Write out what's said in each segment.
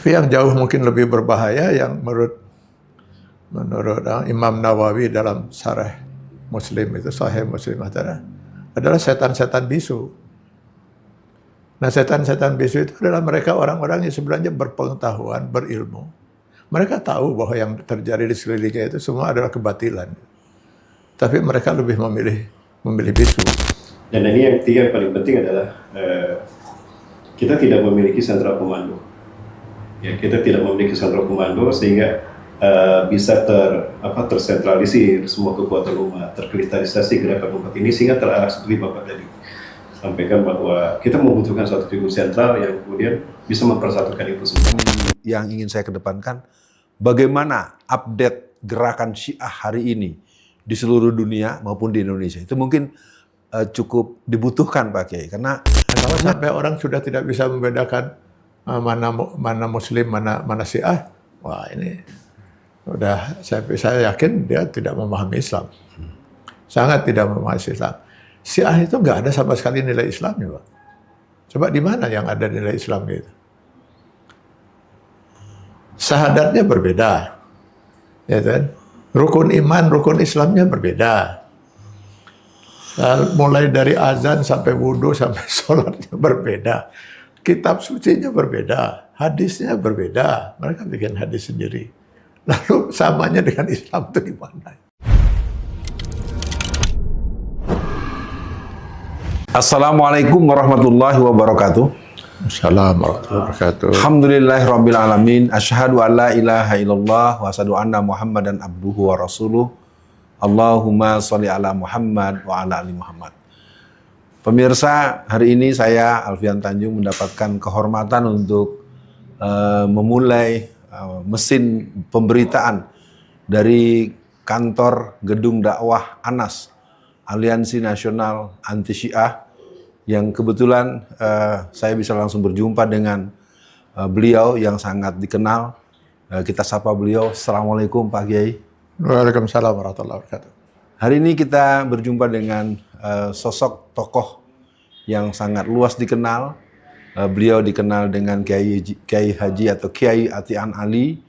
Tapi yang jauh mungkin lebih berbahaya yang menurut Imam Nawawi dalam Syarah Muslim itu, Sahih Muslim adalah setan-setan bisu. Nah, setan-setan bisu itu adalah mereka orang-orang yang sebenarnya berpengetahuan, berilmu. Mereka tahu bahwa yang terjadi di sekelilingnya itu semua adalah kebatilan. Tapi mereka lebih memilih bisu. Dan ini yang ketiga yang paling penting adalah kita tidak memiliki sentra komando. Ya, kita tidak memiliki sentra komando sehingga bisa tersentralisir semua kekuatan umat, terkristalisasi gerakan umat ini sehingga terarah seperti Bapak tadi sampaikan bahwa kita membutuhkan satu figur sentral yang kemudian bisa mempersatukan itu semua. Yang ingin saya kedepankan, bagaimana update gerakan Syiah hari ini di seluruh dunia maupun di Indonesia itu mungkin cukup dibutuhkan Pak Kiai, karena kalau sampai orang sudah tidak bisa membedakan mana Muslim, mana Syiah, wah ini udah saya yakin dia tidak memahami Islam, sangat tidak memahami Islam. Syiah itu nggak ada sama sekali nilai Islamnya, Pak. Coba di mana yang ada nilai Islamnya itu? Syahadatnya berbeda, ya kan? Rukun iman, rukun Islamnya berbeda. Mulai dari azan sampai wudhu sampai sholatnya berbeda. Kitab sucinya berbeda, hadisnya berbeda. Mereka bikin hadis sendiri. Lalu samanya dengan Islam itu di mana? Assalamualaikum warahmatullahi wabarakatuh. Assalamualaikum warahmatullahi wabarakatuh. Alhamdulillahirabbil alamin. Asyhadu an la ilaha illallah wa asyhadu anna Muhammadan abduhu wa rasuluh. Allahumma sholli ala Muhammad wa ala ali Muhammad. Pemirsa, hari ini saya Alfian Tanjung mendapatkan kehormatan untuk memulai mesin pemberitaan dari kantor Gedung Dakwah Anas, Aliansi Nasional Anti Syiah, yang kebetulan saya bisa langsung berjumpa dengan beliau yang sangat dikenal. Kita sapa beliau. Assalamualaikum Pak Kiai. Waalaikumsalam warahmatullahi wabarakatuh. Hari ini kita berjumpa dengan sosok tokoh yang sangat luas dikenal. Beliau dikenal dengan Kiai Haji atau Kiai Atian Ali,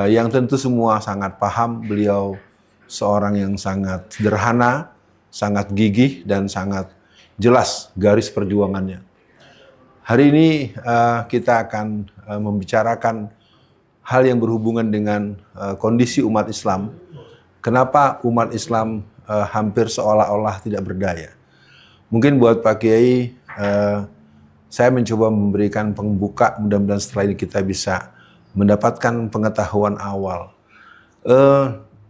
yang tentu semua sangat paham. Beliau seorang yang sangat sederhana, sangat gigih, dan sangat jelas garis perjuangannya. Hari ini kita akan membicarakan hal yang berhubungan dengan kondisi umat Islam. Kenapa umat Islam hampir seolah-olah tidak berdaya? Mungkin buat Pak Kiai, saya mencoba memberikan pembuka, mudah-mudahan setelah ini kita bisa mendapatkan pengetahuan awal.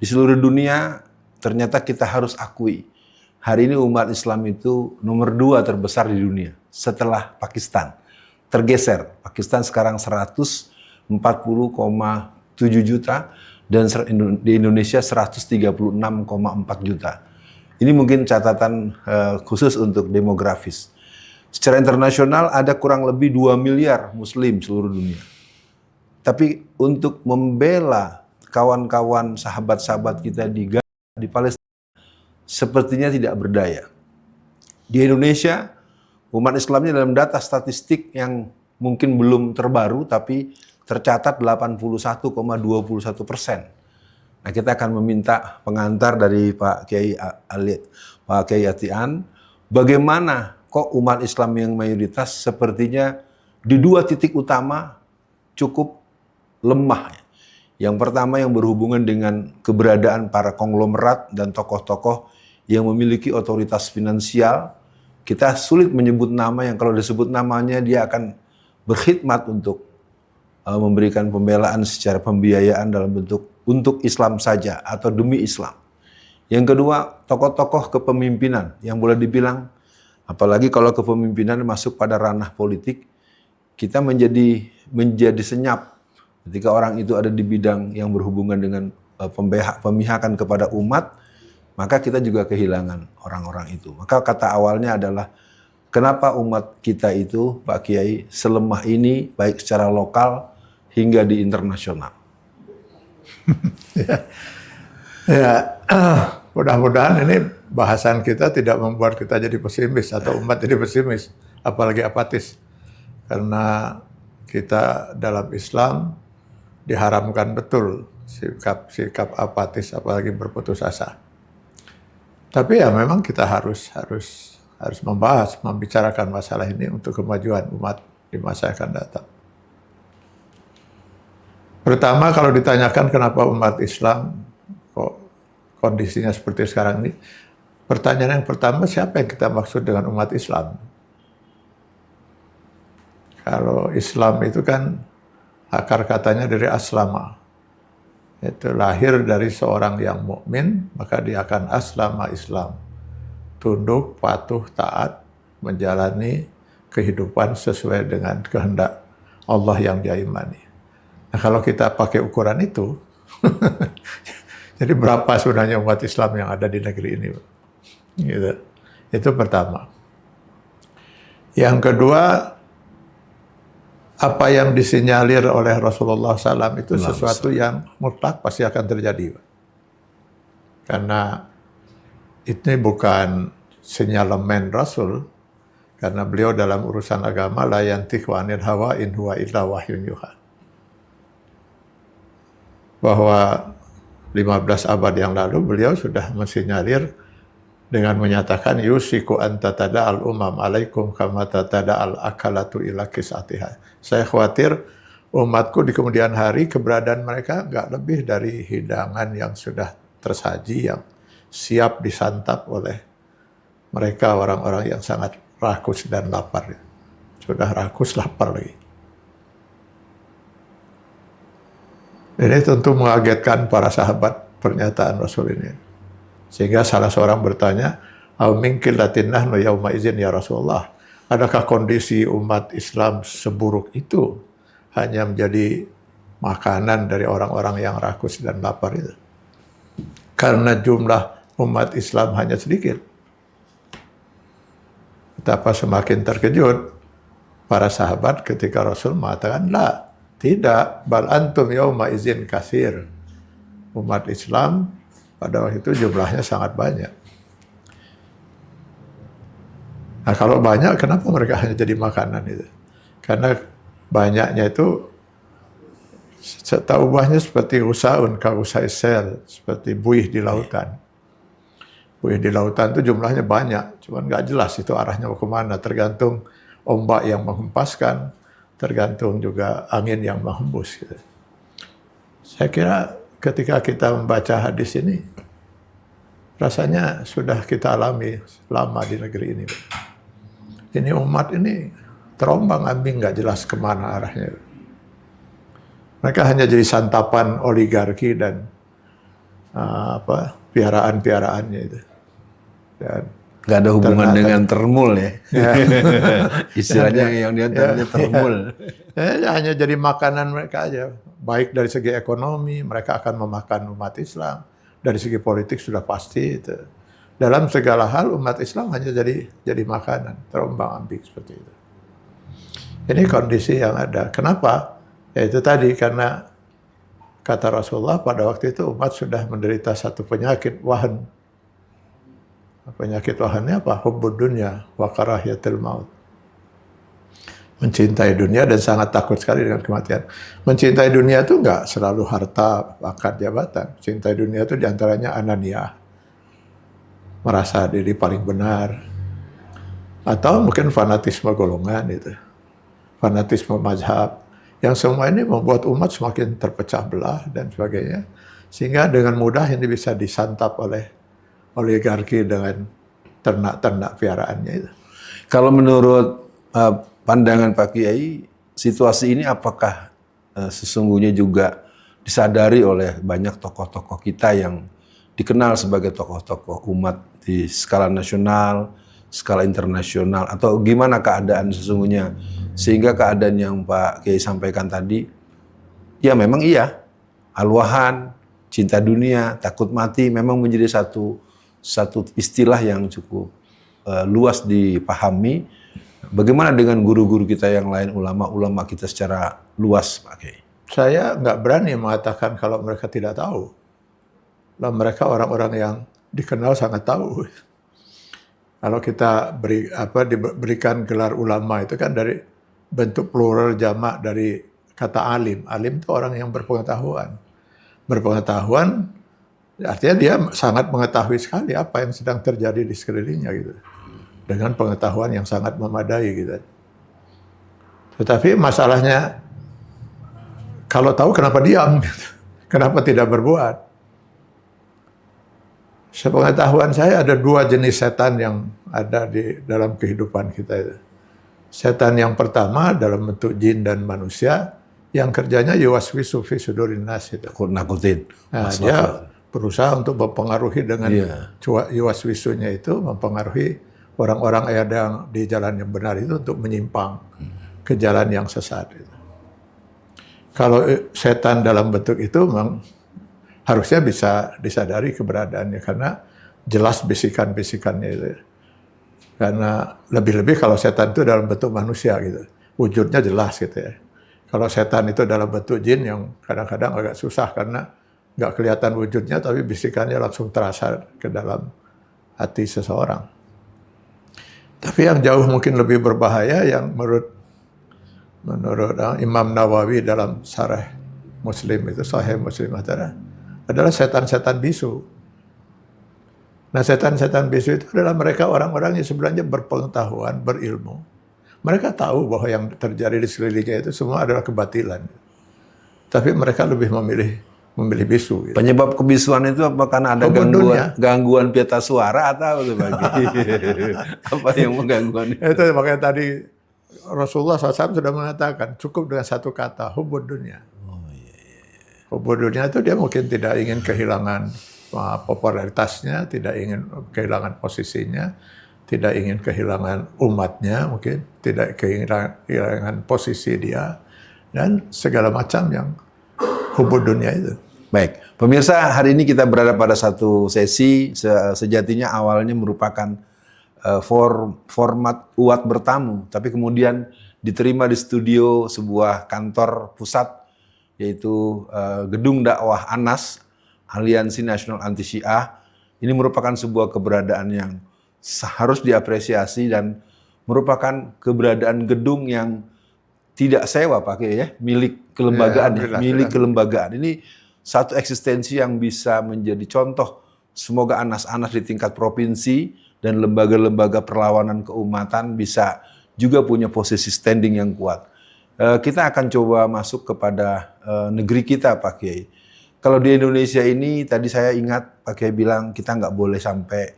Di seluruh dunia ternyata kita harus akui, hari ini umat Islam itu nomor 2 terbesar di dunia setelah Pakistan. Tergeser, Pakistan sekarang 140,7 juta dan di Indonesia 136,4 juta. Ini mungkin catatan khusus untuk demografis. Secara internasional ada kurang lebih 2 miliar muslim seluruh dunia. Tapi untuk membela kawan-kawan sahabat-sahabat kita di Gaza, di Palestina, sepertinya tidak berdaya. Di Indonesia, umat Islamnya dalam data statistik yang mungkin belum terbaru, tapi tercatat 81,21%. Nah, kita akan meminta pengantar dari Pak Kiai Atian, bagaimana kok umat Islam yang mayoritas sepertinya di 2 titik utama cukup lemah. Yang pertama yang berhubungan dengan keberadaan para konglomerat dan tokoh-tokoh yang memiliki otoritas finansial. Kita sulit menyebut nama yang kalau disebut namanya dia akan berkhidmat untuk memberikan pembelaan secara pembiayaan dalam bentuk untuk Islam saja atau demi Islam. Yang kedua, tokoh-tokoh kepemimpinan yang boleh dibilang, apalagi kalau kepemimpinan masuk pada ranah politik, kita menjadi senyap ketika orang itu ada di bidang yang berhubungan dengan pemihakan kepada umat, maka kita juga kehilangan orang-orang itu. Maka kata awalnya adalah, kenapa umat kita itu, Pak Kiai, selemah ini baik secara lokal hingga di internasional? Ya, mudah-mudahan ini bahasan kita tidak membuat kita jadi pesimis atau umat jadi pesimis, apalagi apatis. Karena kita dalam Islam diharamkan betul sikap apatis, apalagi berputus asa. Tapi ya memang kita harus membahas, membicarakan masalah ini untuk kemajuan umat di masa yang akan datang. Pertama, kalau ditanyakan kenapa umat Islam kok kondisinya seperti sekarang ini, pertanyaan yang pertama, siapa yang kita maksud dengan umat Islam? Kalau Islam itu kan akar katanya dari aslama. Itu lahir dari seorang yang mukmin, maka dia akan aslama Islam. Tunduk, patuh, taat, menjalani kehidupan sesuai dengan kehendak Allah yang dia imani. Nah, kalau kita pakai ukuran itu, jadi berapa sebenarnya umat Islam yang ada di negeri ini? Gitu. Itu pertama. Yang kedua, apa yang disinyalir oleh Rasulullah SAW itu sesuatu yang mutlak pasti akan terjadi. Karena ini bukan sinyalemen Rasul, karena beliau dalam urusan agama la yantiqu 'anil hawa in huwa illa wahyun yuha. Bahwa 15 abad yang lalu beliau sudah mensinyalir dengan menyatakan yusiku anta tada'al umam alaikum kama tatada'al akalatu ila kisatiha. Saya khawatir umatku di kemudian hari keberadaan mereka nggak lebih dari hidangan yang sudah tersaji, yang siap disantap oleh mereka orang-orang yang sangat rakus dan lapar. Sudah rakus, lapar lagi. Ini tentu mengagetkan para sahabat pernyataan Rasul ini. Sehingga salah seorang bertanya, "Au min qillatin nahnu yauma idzin ya Rasulullah?" Adakah kondisi umat Islam seburuk itu hanya menjadi makanan dari orang-orang yang rakus dan lapar itu? Karena jumlah umat Islam hanya sedikit. Betapa semakin terkejut para sahabat ketika Rasul mengatakan, "La, tidak, bal antum yauma idzin katsir." Umat Islam pada waktu itu jumlahnya sangat banyak. Nah, kalau banyak, kenapa mereka hanya jadi makanan itu? Karena banyaknya itu setahu ubahnya seperti usaun, kausai sel, seperti buih di lautan. Buih di lautan itu jumlahnya banyak, cuman nggak jelas itu arahnya mau kemana, tergantung ombak yang menghempaskan, tergantung juga angin yang menghembus. Gitu. Saya kira ketika kita membaca hadis ini, rasanya sudah kita alami lama di negeri ini. Ini umat ini terombang-ambing, nggak jelas kemana arahnya. Mereka hanya jadi santapan oligarki dan piaraan-piaraannya itu. Dan nggak ada hubungan dengan termul ya. Istilahnya yang dia termul. Hanya jadi makanan mereka aja. Baik dari segi ekonomi, mereka akan memakan umat Islam. Dari segi politik sudah pasti itu. Dalam segala hal umat Islam hanya jadi makanan, terombang-ambing seperti itu. Ini kondisi yang ada. Kenapa? Ya itu tadi, karena kata Rasulullah pada waktu itu umat sudah menderita satu penyakit wahan. Penyakit wahannya apa? Hubbud dunya wa karahiyatul maut. Mencintai dunia dan sangat takut sekali dengan kematian. Mencintai dunia itu enggak selalu harta, pangkat, jabatan. Cintai dunia itu diantaranya anania. Merasa diri paling benar. Atau mungkin fanatisme golongan itu. Fanatisme mazhab. Yang semua ini membuat umat semakin terpecah belah dan sebagainya. Sehingga dengan mudah ini bisa disantap oleh oligarki dengan ternak-ternak piaraannya itu. Kalau menurut pandangan Pak Kiai, situasi ini apakah sesungguhnya juga disadari oleh banyak tokoh-tokoh kita yang dikenal sebagai tokoh-tokoh umat di skala nasional, skala internasional, atau gimana keadaan sesungguhnya? Sehingga keadaan yang Pak Kiai sampaikan tadi, ya memang iya, al-wahan, cinta dunia, takut mati memang menjadi satu istilah yang cukup luas dipahami. Bagaimana dengan guru-guru kita yang lain, ulama-ulama kita secara luas, Pak Kiai? Saya nggak berani mengatakan kalau mereka tidak tahu. Lah mereka orang-orang yang dikenal sangat tahu. Kalau kita diberikan gelar ulama itu kan bentuk plural jamak dari kata alim. Alim itu orang yang berpengetahuan. Berpengetahuan artinya dia sangat mengetahui sekali apa yang sedang terjadi di sekelilingnya gitu. Dengan pengetahuan yang sangat memadai gitu. Tetapi masalahnya kalau tahu kenapa diam gitu. Kenapa tidak berbuat? Sepengetahuan saya ada 2 jenis setan yang ada di dalam kehidupan kita itu. Setan yang pertama dalam bentuk jin dan manusia yang kerjanya yuwaswisu fi sudurin nas itu. Nakutin. Nah, dia berusaha untuk mempengaruhi dengan yuwaswisunya itu mempengaruhi orang-orang yang di jalan yang benar itu untuk menyimpang ke jalan yang sesat itu. Kalau setan dalam bentuk itu memang harusnya bisa disadari keberadaannya karena jelas bisikan-bisikannya itu. Karena lebih-lebih kalau setan itu dalam bentuk manusia gitu. Wujudnya jelas gitu ya. Kalau setan itu dalam bentuk jin yang kadang-kadang agak susah karena nggak kelihatan wujudnya tapi bisikannya langsung terasa ke dalam hati seseorang. Tapi yang jauh mungkin lebih berbahaya yang menurut Imam Nawawi dalam Syarah Muslim itu Sahih Muslim adalah setan-setan bisu. Nah, setan-setan bisu itu adalah mereka orang-orang yang sebenarnya berpengetahuan, berilmu. Mereka tahu bahwa yang terjadi di sekelilingnya itu semua adalah kebatilan. Tapi mereka lebih memilih bisu. Gitu. Penyebab kebisuan itu apa karena ada gangguan pita suara atau apa bagi? Apa yang menggangguan? Itu makanya tadi Rasulullah SAW sudah mengatakan cukup dengan satu kata, hubbud dunya. Hubbud dunya itu dia mungkin tidak ingin kehilangan popularitasnya, tidak ingin kehilangan posisinya, tidak ingin kehilangan umatnya, mungkin tidak kehilangan posisi dia, dan segala macam yang hubbud dunya itu. Baik, pemirsa, hari ini kita berada pada satu sesi sejatinya awalnya merupakan format uat bertamu, tapi kemudian diterima di studio sebuah kantor pusat, yaitu Gedung Dakwah Anas, Aliansi Nasional Anti Syiah. Ini merupakan sebuah keberadaan yang harus diapresiasi dan merupakan keberadaan gedung yang tidak sewa pakai ya, milik kelembagaan milik kelembagaan. Ini satu eksistensi yang bisa menjadi contoh. Semoga Anas-Anas di tingkat provinsi dan lembaga-lembaga perlawanan keumatan bisa juga punya posisi standing yang kuat. Kita akan coba masuk kepada negeri kita, Pak Kiai. Kalau di Indonesia ini, tadi saya ingat Pak Kiai bilang kita nggak boleh sampai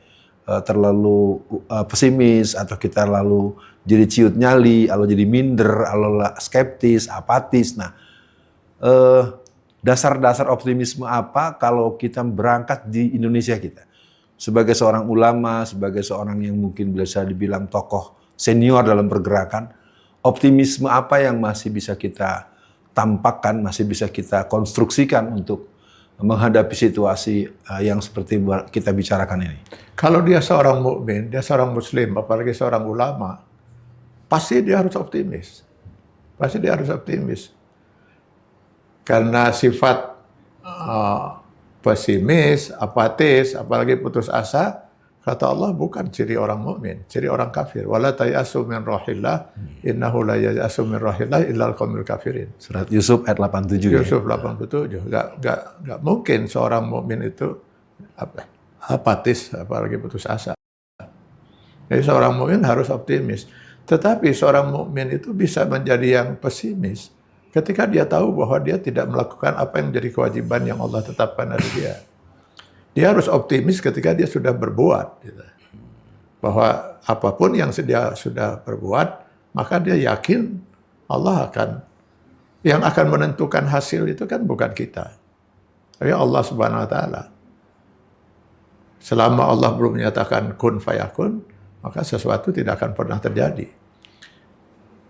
terlalu pesimis atau kita lalu jadi ciut nyali, atau jadi minder, atau skeptis, apatis. Nah, dasar-dasar optimisme apa kalau kita berangkat di Indonesia kita? Sebagai seorang ulama, sebagai seorang yang mungkin bisa dibilang tokoh senior dalam pergerakan, optimisme apa yang masih bisa kita tampakkan, masih bisa kita konstruksikan untuk menghadapi situasi yang seperti kita bicarakan ini? Kalau dia seorang mukmin, dia seorang muslim, apalagi seorang ulama, pasti dia harus optimis. Pasti dia harus optimis. Karena sifat pesimis, apatis, apalagi putus asa, kata Allah bukan ciri orang mukmin, ciri orang kafir. Wala tayasu min rahillah, innahu la yayasu min rahillah illal qaumul kafirin. Surat Yusuf ayat 87. Yusuf 87. Enggak mungkin seorang mukmin itu apatis, apalagi putus asa. Jadi seorang mukmin harus optimis. Tetapi seorang mukmin itu bisa menjadi yang pesimis ketika dia tahu bahwa dia tidak melakukan apa yang menjadi kewajiban yang Allah tetapkan dari dia. Dia harus optimis ketika dia sudah berbuat. Gitu. Bahwa apapun yang dia sudah berbuat, maka dia yakin Allah yang akan menentukan hasil itu kan bukan kita. Tapi Allah Subhanahu wa Ta'ala. Selama Allah belum menyatakan kun fayakun, maka sesuatu tidak akan pernah terjadi.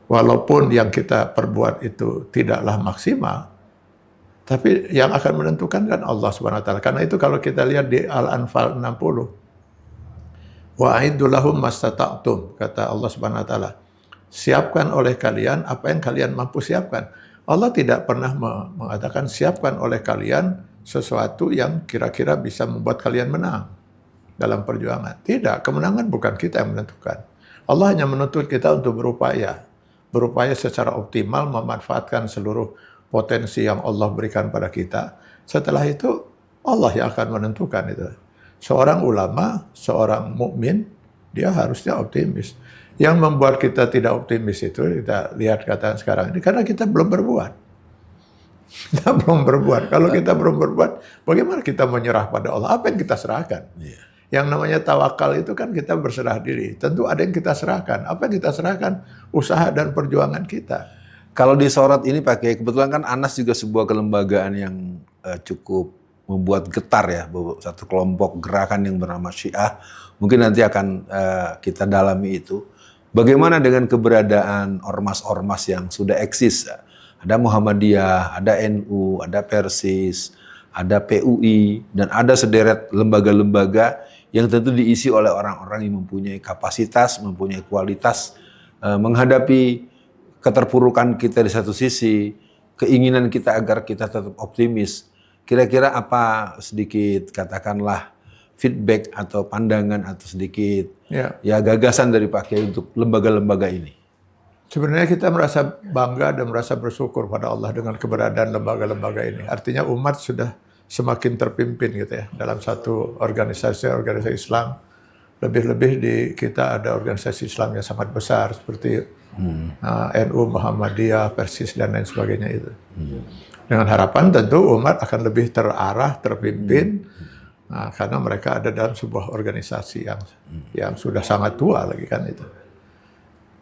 Walaupun yang kita perbuat itu tidaklah maksimal, tapi yang akan menentukan kan Allah Subhanahu wa Ta'ala. Karena itu kalau kita lihat di Al-Anfal 60, wa'iddu lahum mastata'tum, kata Allah Subhanahu wa Ta'ala. Siapkan oleh kalian apa yang kalian mampu siapkan. Allah tidak pernah mengatakan siapkan oleh kalian sesuatu yang kira-kira bisa membuat kalian menang dalam perjuangan. Tidak, kemenangan bukan kita yang menentukan. Allah hanya menuntut kita untuk berupaya. berupaya secara optimal memanfaatkan seluruh potensi yang Allah berikan pada kita. Setelah itu Allah yang akan menentukan itu. Seorang ulama, seorang mukmin, dia harusnya optimis. Yang membuat kita tidak optimis itu kita lihat kata sekarang ini karena kita belum berbuat. Kita belum berbuat. Kalau kita belum berbuat, bagaimana kita menyerah pada Allah? Apa yang kita serahkan? Yang namanya tawakal itu kan kita berserah diri. Tentu ada yang kita serahkan. Apa yang kita serahkan? Usaha dan perjuangan kita. Kalau disorot ini pakai, kebetulan kan ANAS juga sebuah kelembagaan yang cukup membuat getar ya, satu kelompok gerakan yang bernama Syiah. Mungkin nanti akan kita dalami itu. Bagaimana dengan keberadaan ormas-ormas yang sudah eksis? Ada Muhammadiyah, ada NU, ada Persis, ada PUI, dan ada sederet lembaga-lembaga yang tentu diisi oleh orang-orang yang mempunyai kapasitas, mempunyai kualitas, menghadapi keterpurukan kita di satu sisi, keinginan kita agar kita tetap optimis. Kira-kira apa sedikit katakanlah feedback atau pandangan atau sedikit ya gagasan dari Pak Kiai untuk lembaga-lembaga ini? Sebenarnya kita merasa bangga dan merasa bersyukur pada Allah dengan keberadaan lembaga-lembaga ini. Artinya umat sudah semakin terpimpin gitu ya dalam satu organisasi Islam. Lebih-lebih di kita ada organisasi Islam yang sangat besar seperti NU, Muhammadiyah, Persis dan lain sebagainya itu. Dengan harapan tentu umat akan lebih terarah, terpimpin karena mereka ada dalam sebuah organisasi yang sudah sangat tua lagi kan itu.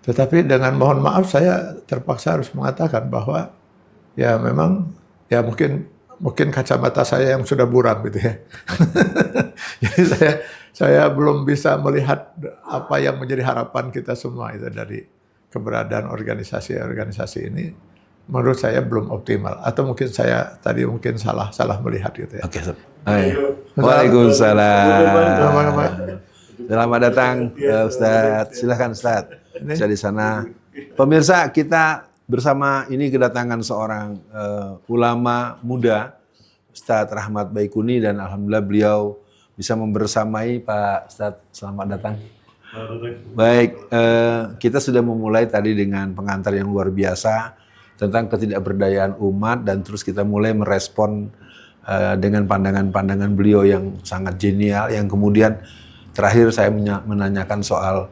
Tetapi dengan mohon maaf saya terpaksa harus mengatakan bahwa ya memang ya mungkin kacamata saya yang sudah buram gitu ya. Jadi saya belum bisa melihat apa yang menjadi harapan kita semua itu dari keberadaan organisasi ini. Menurut saya belum optimal atau mungkin saya tadi mungkin salah melihat gitu ya. Oke. Waalaikumsalam. Selamat datang Ustadz. Silakan Ustadz. Bisa di sana. Pemirsa, kita bersama ini kedatangan seorang ulama muda, Ustadz Rahmat Baikuni, dan alhamdulillah beliau bisa membersamai Pak Ustadz. Selamat datang. Baik, kita sudah memulai tadi dengan pengantar yang luar biasa tentang ketidakberdayaan umat, dan terus kita mulai merespon dengan pandangan-pandangan beliau yang sangat genial, yang kemudian terakhir saya menanyakan soal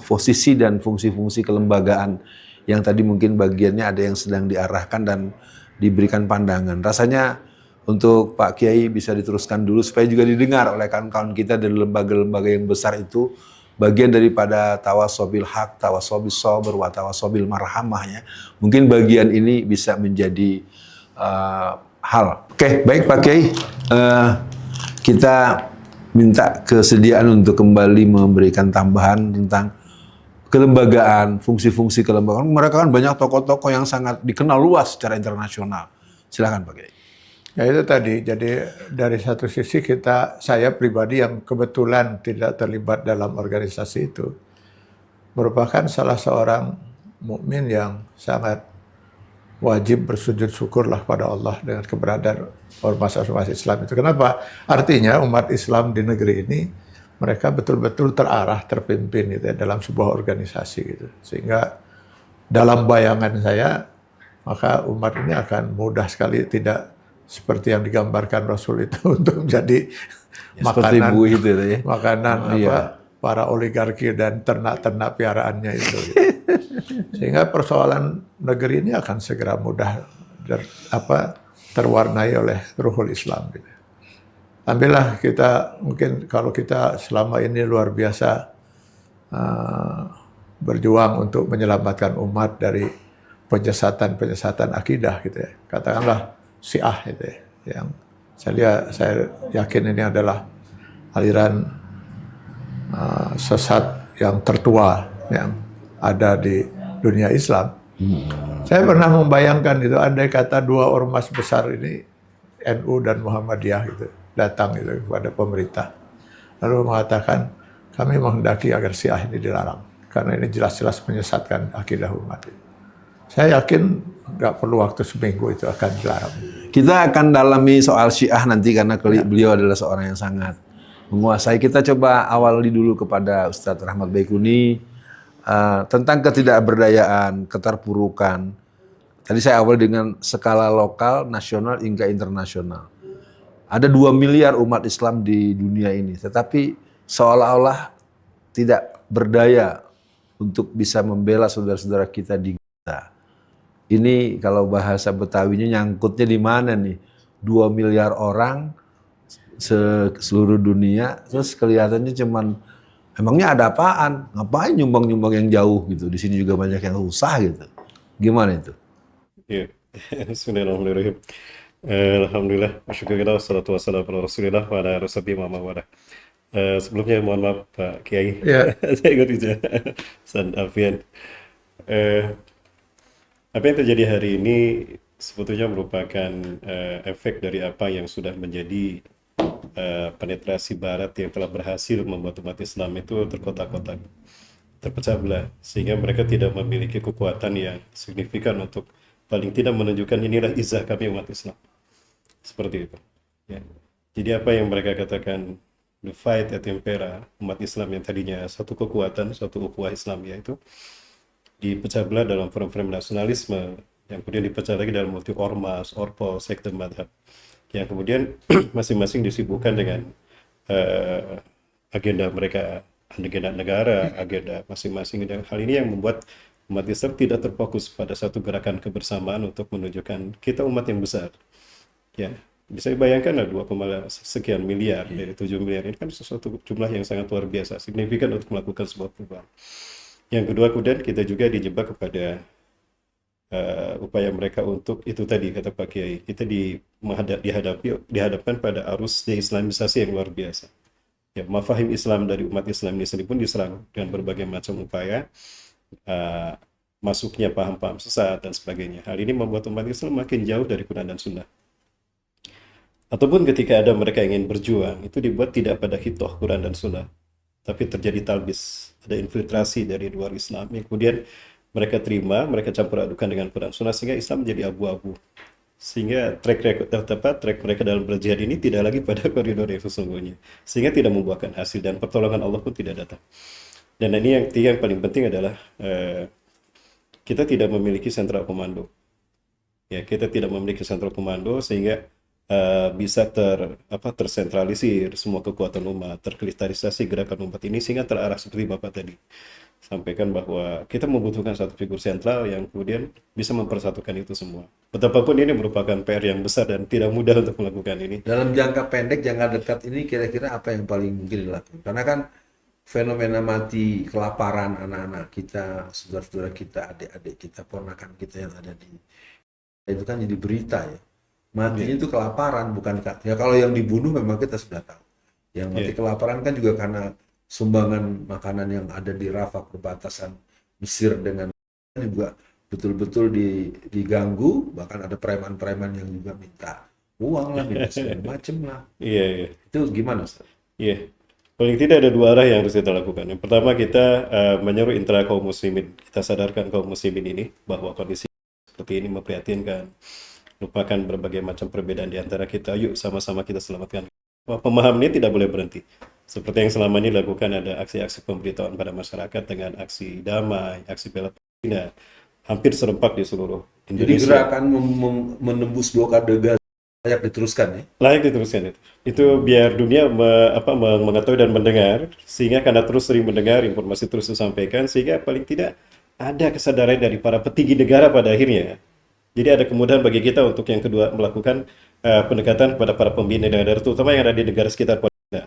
posisi dan fungsi-fungsi kelembagaan yang tadi mungkin bagiannya ada yang sedang diarahkan dan diberikan pandangan. Rasanya untuk Pak Kiai bisa diteruskan dulu supaya juga didengar oleh kawan-kawan kita dari lembaga-lembaga yang besar itu, bagian daripada tawasobil haq, tawasobil sabr, wa tawasobil marhamahnya. Mungkin bagian ini bisa menjadi hal. Oke, baik Pak Kiai. Kita minta kesediaan untuk kembali memberikan tambahan tentang kelembagaan, fungsi-fungsi kelembagaan. Mereka kan banyak tokoh-tokoh yang sangat dikenal luas secara internasional. Silakan Pak Kiai. Ya itu tadi, jadi dari satu sisi saya pribadi yang kebetulan tidak terlibat dalam organisasi itu, merupakan salah seorang mukmin yang sangat wajib bersujud syukurlah pada Allah dengan keberadaan ormas-ormas Islam itu. Kenapa? Artinya umat Islam di negeri ini, mereka betul-betul terarah, terpimpin gitu ya, dalam sebuah organisasi gitu. Sehingga dalam bayangan saya, maka umat ini akan mudah sekali tidak seperti yang digambarkan Rasul itu untuk menjadi makanan itu ya. Makanan para oligarki dan ternak-ternak piaraannya itu. Gitu. Sehingga persoalan negeri ini akan segera mudah terwarnai oleh ruhul Islam. Gitu. Ambillah kita mungkin kalau kita selama ini luar biasa berjuang untuk menyelamatkan umat dari penyesatan akidah gitu ya. Katakanlah Syiah itu ya, yang saya yakin ini adalah aliran sesat yang tertua yang ada di dunia Islam. Saya pernah membayangkan itu, andai kata dua ormas besar ini, NU dan Muhammadiyah gitu, datang gitu kepada pemerintah, lalu mengatakan kami menghendaki agar Syiah ini dilarang karena ini jelas-jelas menyesatkan akidah umat. Saya yakin nggak perlu waktu seminggu itu akan dilarang. Kita akan dalami soal Syiah nanti karena beliau adalah seorang yang sangat menguasai. Kita coba awali dulu kepada Ustadz Rahmat Baikuni. tentang ketidakberdayaan, keterpurukan. Tadi saya awal dengan skala lokal, nasional, hingga internasional. Ada 2 miliar umat Islam di dunia ini, tetapi seolah-olah tidak berdaya untuk bisa membela saudara-saudara kita di Gaza. Ini kalau bahasa Betawinya nyangkutnya di mana nih? 2 miliar orang seluruh dunia, terus kelihatannya cuman emangnya ada apaan? Ngapain nyumbang-nyumbang yang jauh gitu? Di sini juga banyak yang susah gitu. Gimana itu? Ya, Bismillahirrahmanirrahim. Alhamdulillah, syukurillah, wassalatu wassalamu ala rasulillah wa ala rasulih wa mawala. Sebelumnya mohon maaf Pak Kiai, Ya. saya ikut bisa San Alfian. Eh, apa yang terjadi hari ini sebetulnya merupakan efek dari apa yang sudah menjadi penetrasi Barat yang telah berhasil membuat umat Islam itu terkotak-kotak, terpecah belah, sehingga mereka tidak memiliki kekuatan yang signifikan untuk paling tidak menunjukkan inilah izah kami umat Islam. Seperti itu. Ya. Jadi apa yang mereka katakan the fight at impera, umat Islam yang tadinya satu kekuatan, satu ukhuwah Islam, yaitu dipecah belah dalam frame-frame nasionalisme, yang kemudian dipecah lagi dalam multi ormas, orpos, sekte madhab, yang kemudian masing-masing disibukkan dengan agenda mereka, agenda negara, agenda masing-masing. Dan hal ini yang membuat umat Islam tidak terfokus pada satu gerakan kebersamaan untuk menunjukkan kita umat yang besar. Ya, bisa dibayangkan lah 2, sekian miliar dari 7 miliar ini kan sesuatu jumlah yang sangat luar biasa, signifikan untuk melakukan sebuah perubahan. Yang kedua, kemudian kita juga dijebak kepada upaya mereka untuk itu tadi kata Pak Kiai, kita dihadapkan pada arus deislamisasi yang luar biasa. Ya, mafahim Islam dari umat Islam ini sendiri pun diserang dengan berbagai macam upaya, masuknya paham-paham sesat dan sebagainya. Hal ini membuat umat Islam makin jauh dari Quran dan Sunnah. Ataupun ketika ada mereka yang ingin berjuang, itu dibuat tidak pada hitoh Quran dan Sunnah, tapi terjadi talbis, ada infiltrasi dari luar Islam yang kemudian mereka terima, mereka campur adukan dengan Quran Sunnah, sehingga Islam menjadi abu-abu. Sehingga track mereka dalam berjihad ini tidak lagi pada koridor yang sesungguhnya, sehingga tidak membuahkan hasil dan pertolongan Allah pun tidak datang. Dan ini yang paling penting adalah kita tidak memiliki sentral komando. Ya, kita tidak memiliki sentral komando sehingga bisa tersentralisir semua kekuatan umat, terkristalisasi gerakan umat ini sehingga terarah seperti Bapak tadi sampaikan bahwa kita membutuhkan satu figur sentral yang kemudian bisa mempersatukan itu semua. Betapapun ini merupakan PR yang besar dan tidak mudah untuk melakukan ini. Dalam jangka pendek, jangka dekat ini kira-kira apa yang paling mungkin dilakukan? Karena kan fenomena mati kelaparan anak-anak kita, saudara-saudara kita, adik-adik kita, ponakan kita yang ada di itu kan jadi berita ya. Matinya itu kelaparan, bukan ya kalau yang dibunuh memang kita sudah tahu. Yang mati kelaparan kan juga karena sumbangan makanan yang ada di Rafah, perbatasan Mesir dengan juga betul-betul diganggu, bahkan ada preman-preman yang juga minta uang lah, minta segala macem lah. Iya. Itu gimana, Ustaz? Iya. Paling tidak ada 2 arah yang harus kita lakukan. Yang pertama, kita menyeru intra kaum muslimin. Kita sadarkan kaum muslimin ini bahwa kondisi seperti ini memprihatinkan. Lupakan berbagai macam perbedaan di antara kita. Yuk sama-sama kita selamatkan. Pemahaman ini tidak boleh berhenti. Seperti yang selama ini dilakukan, ada aksi-aksi pemberitahuan pada masyarakat dengan aksi damai, aksi bela Palestina, hampir serempak di seluruh Indonesia. Jadi gerakan menembus blokade Gaza layak diteruskan ya? Layak diteruskan itu. Itu biar dunia mengetahui dan mendengar, sehingga karena terus sering mendengar, informasi terus disampaikan, sehingga paling tidak ada kesadaran dari para petinggi negara pada akhirnya. Jadi ada kemudahan bagi kita untuk yang kedua melakukan pendekatan kepada para pembina negara, terutama yang ada di negara sekitar kita,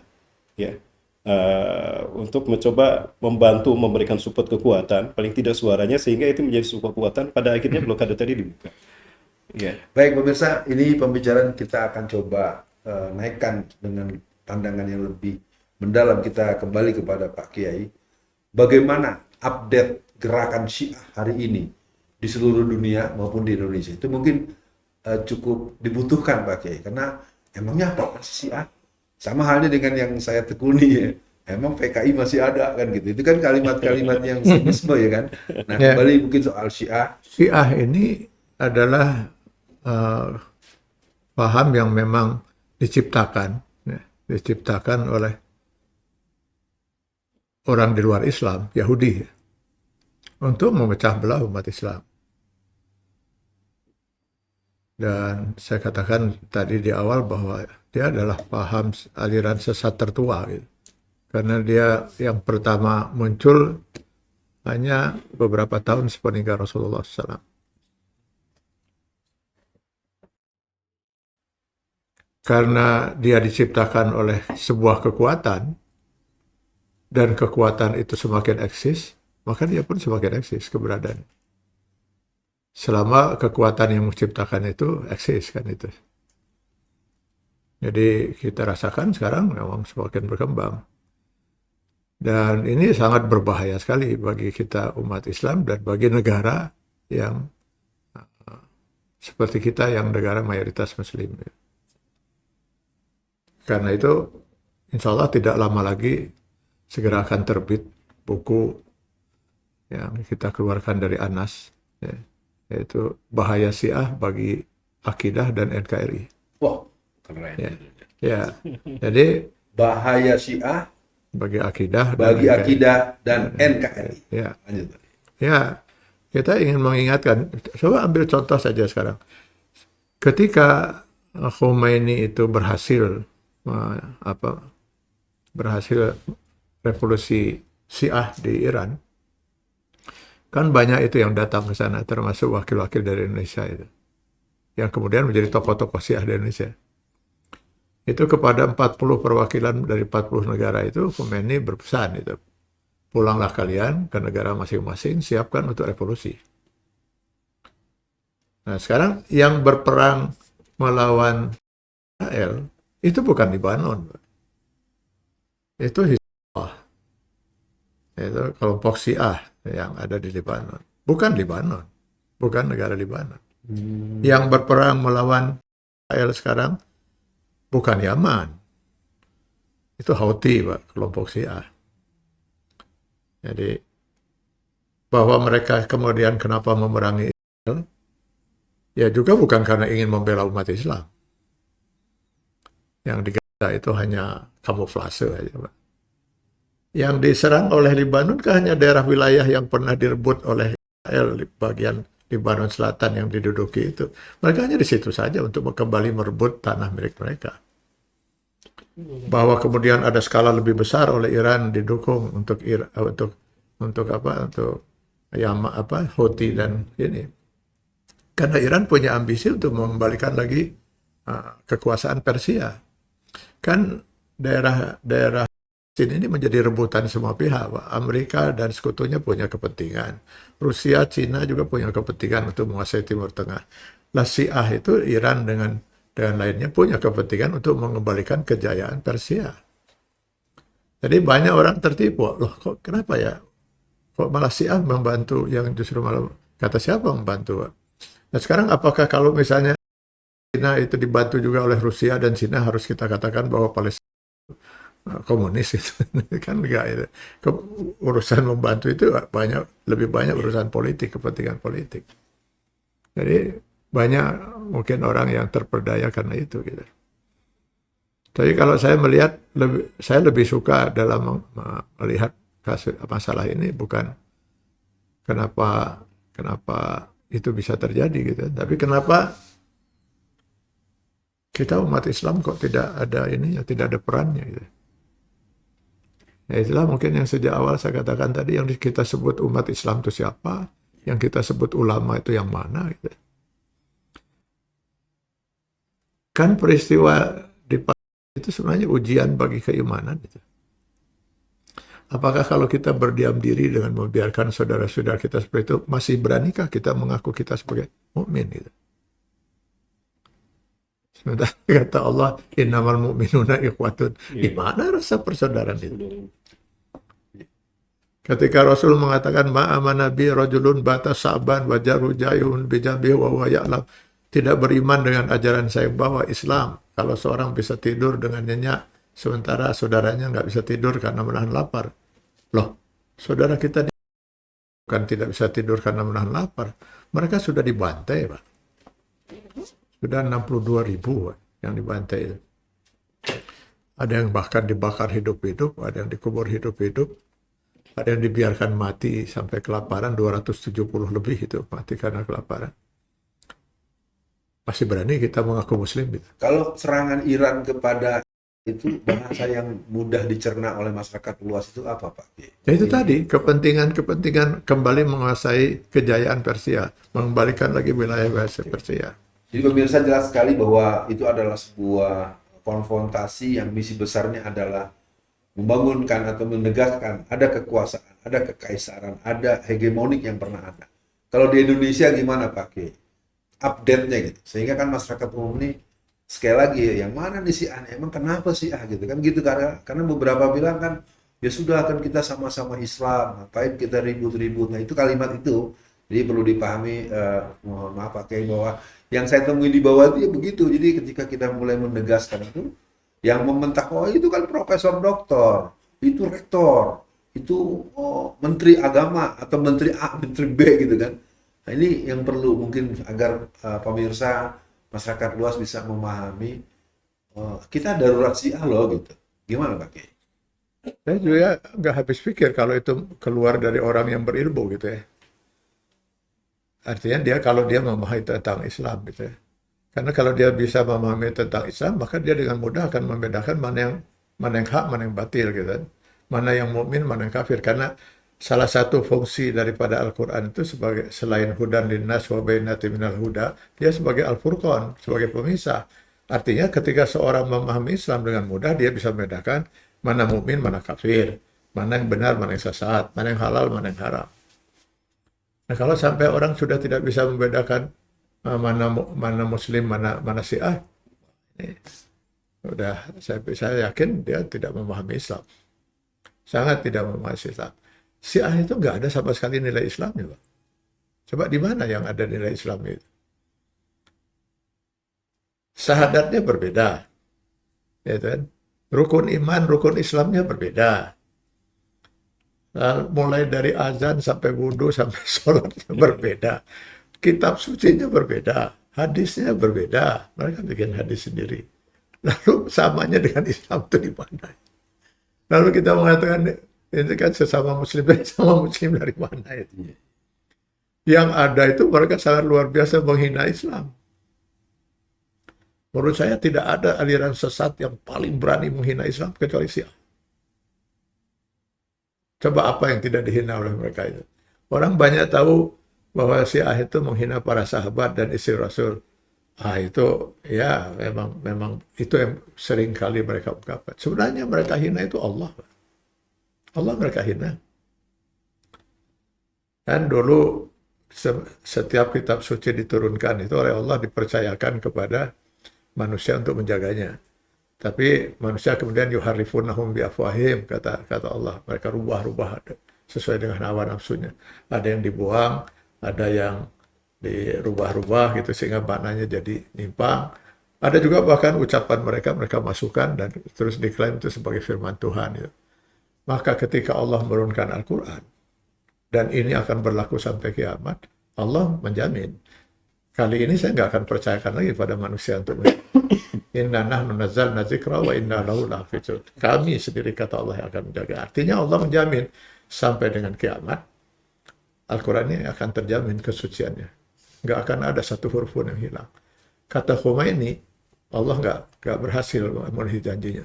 ya, untuk mencoba membantu memberikan support kekuatan, paling tidak suaranya, sehingga itu menjadi sebuah kekuatan. Pada akhirnya blokade tadi dibuka. Ya. Baik pemirsa, ini pembicaraan kita akan coba naikkan dengan pandangan yang lebih mendalam. Kita kembali kepada Pak Kiai. Bagaimana update gerakan Syiah hari ini di seluruh dunia maupun di Indonesia? Itu mungkin cukup dibutuhkan Pak Kiai, karena emangnya apa sih Syiah? Sama halnya dengan yang saya tekuni ya. Emang PKI masih ada kan gitu. Itu kan kalimat-kalimat yang sinisme ya kan. Nah, kembali mungkin soal Syiah. Syiah ini adalah paham yang memang diciptakan oleh orang di luar Islam, Yahudi. untuk memecah belah umat Islam. Dan saya katakan tadi di awal bahwa dia adalah paham aliran sesat tertua gitu. Karena dia yang pertama muncul hanya beberapa tahun sepeninggal Rasulullah SAW. Karena dia diciptakan oleh sebuah kekuatan, dan kekuatan itu semakin eksis, maka dia pun semakin eksis keberadaan. Selama kekuatan yang menciptakan itu eksis kan itu. Jadi kita rasakan sekarang memang semakin berkembang. Dan ini sangat berbahaya sekali bagi kita umat Islam dan bagi negara yang seperti kita yang negara mayoritas Muslim. Karena itu insya Allah tidak lama lagi segera akan terbit buku yang kita keluarkan dari Anas, ya, yaitu Bahaya Syiah bagi Akidah dan NKRI. Wah, keren. Ya. Jadi Bahaya Syiah bagi akidah bagi NKRI. akidah dan NKRI. Ya. Lanjut. Ya, kita ingin mengingatkan. Coba ambil contoh saja sekarang. Ketika Khomeini itu berhasil revolusi Syiah di Iran, kan banyak itu yang datang ke sana, termasuk wakil-wakil dari Indonesia itu, yang kemudian menjadi tokoh-tokoh Syiah di Indonesia. Itu kepada 40 perwakilan dari 40 negara itu, Khomeini berpesan itu, pulanglah kalian ke negara masing-masing, siapkan untuk revolusi. Nah sekarang yang berperang melawan Israel itu bukan Lebanon, itu Hizbullah, itu kelompok Syiah yang ada di Lebanon, bukan Lebanon, bukan negara Lebanon. Yang berperang melawan Israel sekarang bukan Yaman, itu Houthi, Pak, kelompok Syiah. Jadi bahwa mereka kemudian kenapa memerangi Israel, ya juga bukan karena ingin membela umat Islam. Yang di Gaza itu hanya kamuflase aja, Pak. Yang diserang oleh Lebanon kan hanya daerah wilayah yang pernah direbut oleh Israel, bagian Lebanon Selatan yang diduduki itu. Mereka hanya di situ saja untuk kembali merebut tanah milik mereka. Bahwa kemudian ada skala lebih besar oleh Iran didukung untuk Houthi dan ini. Karena Iran punya ambisi untuk mengembalikan lagi kekuasaan Persia. Kan daerah sini ini menjadi rebutan semua pihak, Pak. Amerika dan sekutunya punya kepentingan. Rusia, Cina juga punya kepentingan untuk menguasai Timur Tengah. Lah Syiah itu Iran dengan lainnya punya kepentingan untuk mengembalikan kejayaan Persia. Jadi banyak orang tertipu. Loh, kok kenapa ya? Kok malah Syiah membantu yang justru malah kata siapa membantu, Pak? Nah sekarang apakah kalau misalnya Cina itu dibantu juga oleh Rusia dan Cina harus kita katakan bahwa Palestina komunis itu? Kan enggak itu. Urusan membantu itu lebih banyak urusan politik, kepentingan politik. Jadi banyak mungkin orang yang terperdaya karena itu gitu. Tapi kalau saya melihat saya lebih suka dalam melihat kasus masalah ini bukan kenapa itu bisa terjadi gitu, tapi kenapa kita umat Islam kok tidak ada tidak ada perannya gitu. Ya itulah mungkin yang sejak awal saya katakan tadi, yang kita sebut umat Islam itu siapa, yang kita sebut ulama itu yang mana gitu. Kan peristiwa di itu sebenarnya ujian bagi keimanan itu. Apakah kalau kita berdiam diri dengan membiarkan saudara-saudara kita seperti itu, masih beranikah kita mengaku kita sebagai mukmin gitu? Sementara kata Allah, innamal mu'minuna ikhwatun. Di mana rasa persaudaraan itu? Ketika Rasul mengatakan ma'amana bi rajulun bata sa'ban wa jaru jayun bijabi wa huwa ya'lam, tidak beriman dengan ajaran saya bahwa Islam kalau seorang bisa tidur dengan nyenyak sementara saudaranya nggak bisa tidur karena menahan lapar. Loh, saudara kita bukan tidak bisa tidur karena menahan lapar, mereka sudah dibantai, Pak. Sudah 62.000 yang dibantai itu. Ada yang bahkan dibakar hidup-hidup, ada yang dikubur hidup-hidup. Ada yang dibiarkan mati sampai kelaparan, 270 lebih itu mati karena kelaparan. Masih berani kita mengaku muslim gitu. Kalau serangan Iran kepada itu bahasa yang mudah dicerna oleh masyarakat luas itu apa, Pak? Ya itu tadi, kepentingan kembali menguasai kejayaan Persia, mengembalikan lagi wilayah Persia. Jadi pemirsa jelas sekali bahwa itu adalah sebuah konfrontasi yang misi besarnya adalah membangunkan atau menegaskan ada kekuasaan, ada kekaisaran, ada hegemonik yang pernah ada. Kalau di Indonesia gimana Pak? Update-nya gitu. Sehingga kan masyarakat umum ini sekali lagi yang mana nih si A? Emang kenapa sih A gitu kan gitu karena beberapa bilang kan ya sudah kan kita sama-sama Islam, ngapain kita ribut-ribut. Nah, itu kalimat itu. Jadi perlu dipahami mohon maaf Pak bahwa yang saya temui di bawah itu ya begitu. Jadi ketika kita mulai menegaskan itu yang mementah, oh itu kan profesor doktor, itu rektor, itu menteri agama atau menteri A, menteri B gitu kan. Nah ini yang perlu mungkin agar pemirsa masyarakat luas bisa memahami kita darurat Syiah loh gitu. Gimana Pak Kiai? Saya juga nggak habis pikir kalau itu keluar dari orang yang berilmu gitu ya. Artinya kalau dia memahami tentang Islam gitu ya. Karena kalau dia bisa memahami tentang Islam, maka dia dengan mudah akan membedakan mana yang hak, mana yang batil gitu kan. Mana yang mukmin, mana yang kafir. Karena salah satu fungsi daripada Al-Quran itu sebagai selain hudan linnas wa bayyinatin minal huda, dia sebagai Al-Furqan, sebagai pemisah. Artinya ketika seorang memahami Islam dengan mudah, dia bisa membedakan mana mukmin, mana kafir, mana yang benar, mana yang sesat, mana yang halal, mana yang haram. Nah, kalau sampai orang sudah tidak bisa membedakan mana muslim, mana Syiah, ini udah saya yakin dia tidak memahami Islam. Sangat tidak memahami Islam. Syiah itu nggak ada sama sekali nilai Islamnya, Pak. Coba di mana yang ada nilai Islam itu? Syahadatnya berbeda, ya kan? Rukun iman, rukun Islamnya berbeda. Mulai dari azan sampai wudhu sampai sholatnya berbeda. Kitab sucinya berbeda, hadisnya berbeda. Mereka bikin hadis sendiri. Lalu samanya dengan Islam itu di mana? Lalu kita mengatakan ini kan sesama muslim dari mana itu? Yang ada itu mereka sangat luar biasa menghina Islam. Menurut saya tidak ada aliran sesat yang paling berani menghina Islam kecuali Syiah. Coba apa yang tidak dihina oleh mereka itu? Orang banyak tahu bahwa Syiah itu menghina para sahabat dan istri Rasul. Itu ya memang itu yang sering kali mereka ungkapkan. Sebenarnya mereka hina itu Allah. Allah mereka hina. Dan dulu setiap kitab suci diturunkan itu oleh Allah dipercayakan kepada manusia untuk menjaganya. Tapi manusia kemudian yuharrifunahum biafwahim, kata Allah. Mereka rubah-rubah sesuai dengan hawa nafsunya. Ada yang dibuang, ada yang dirubah-rubah gitu sehingga maknanya jadi nyimpang. Ada juga bahkan ucapan mereka masukkan dan terus diklaim itu sebagai firman Tuhan. Gitu. Maka ketika Allah menurunkan Al-Quran, dan ini akan berlaku sampai kiamat, Allah menjamin. Kali ini saya nggak akan percayakan lagi pada manusia untuk inna nahnu nazzalna dzikra wa inna lahu lahafizun. Kami sendiri kata Allah yang akan menjaga. Artinya Allah menjamin sampai dengan kiamat Al-Quran ini akan terjamin kesuciannya. Nggak akan ada satu huruf pun yang hilang. Kata Khomeini, Allah nggak berhasil memenuhi janjinya.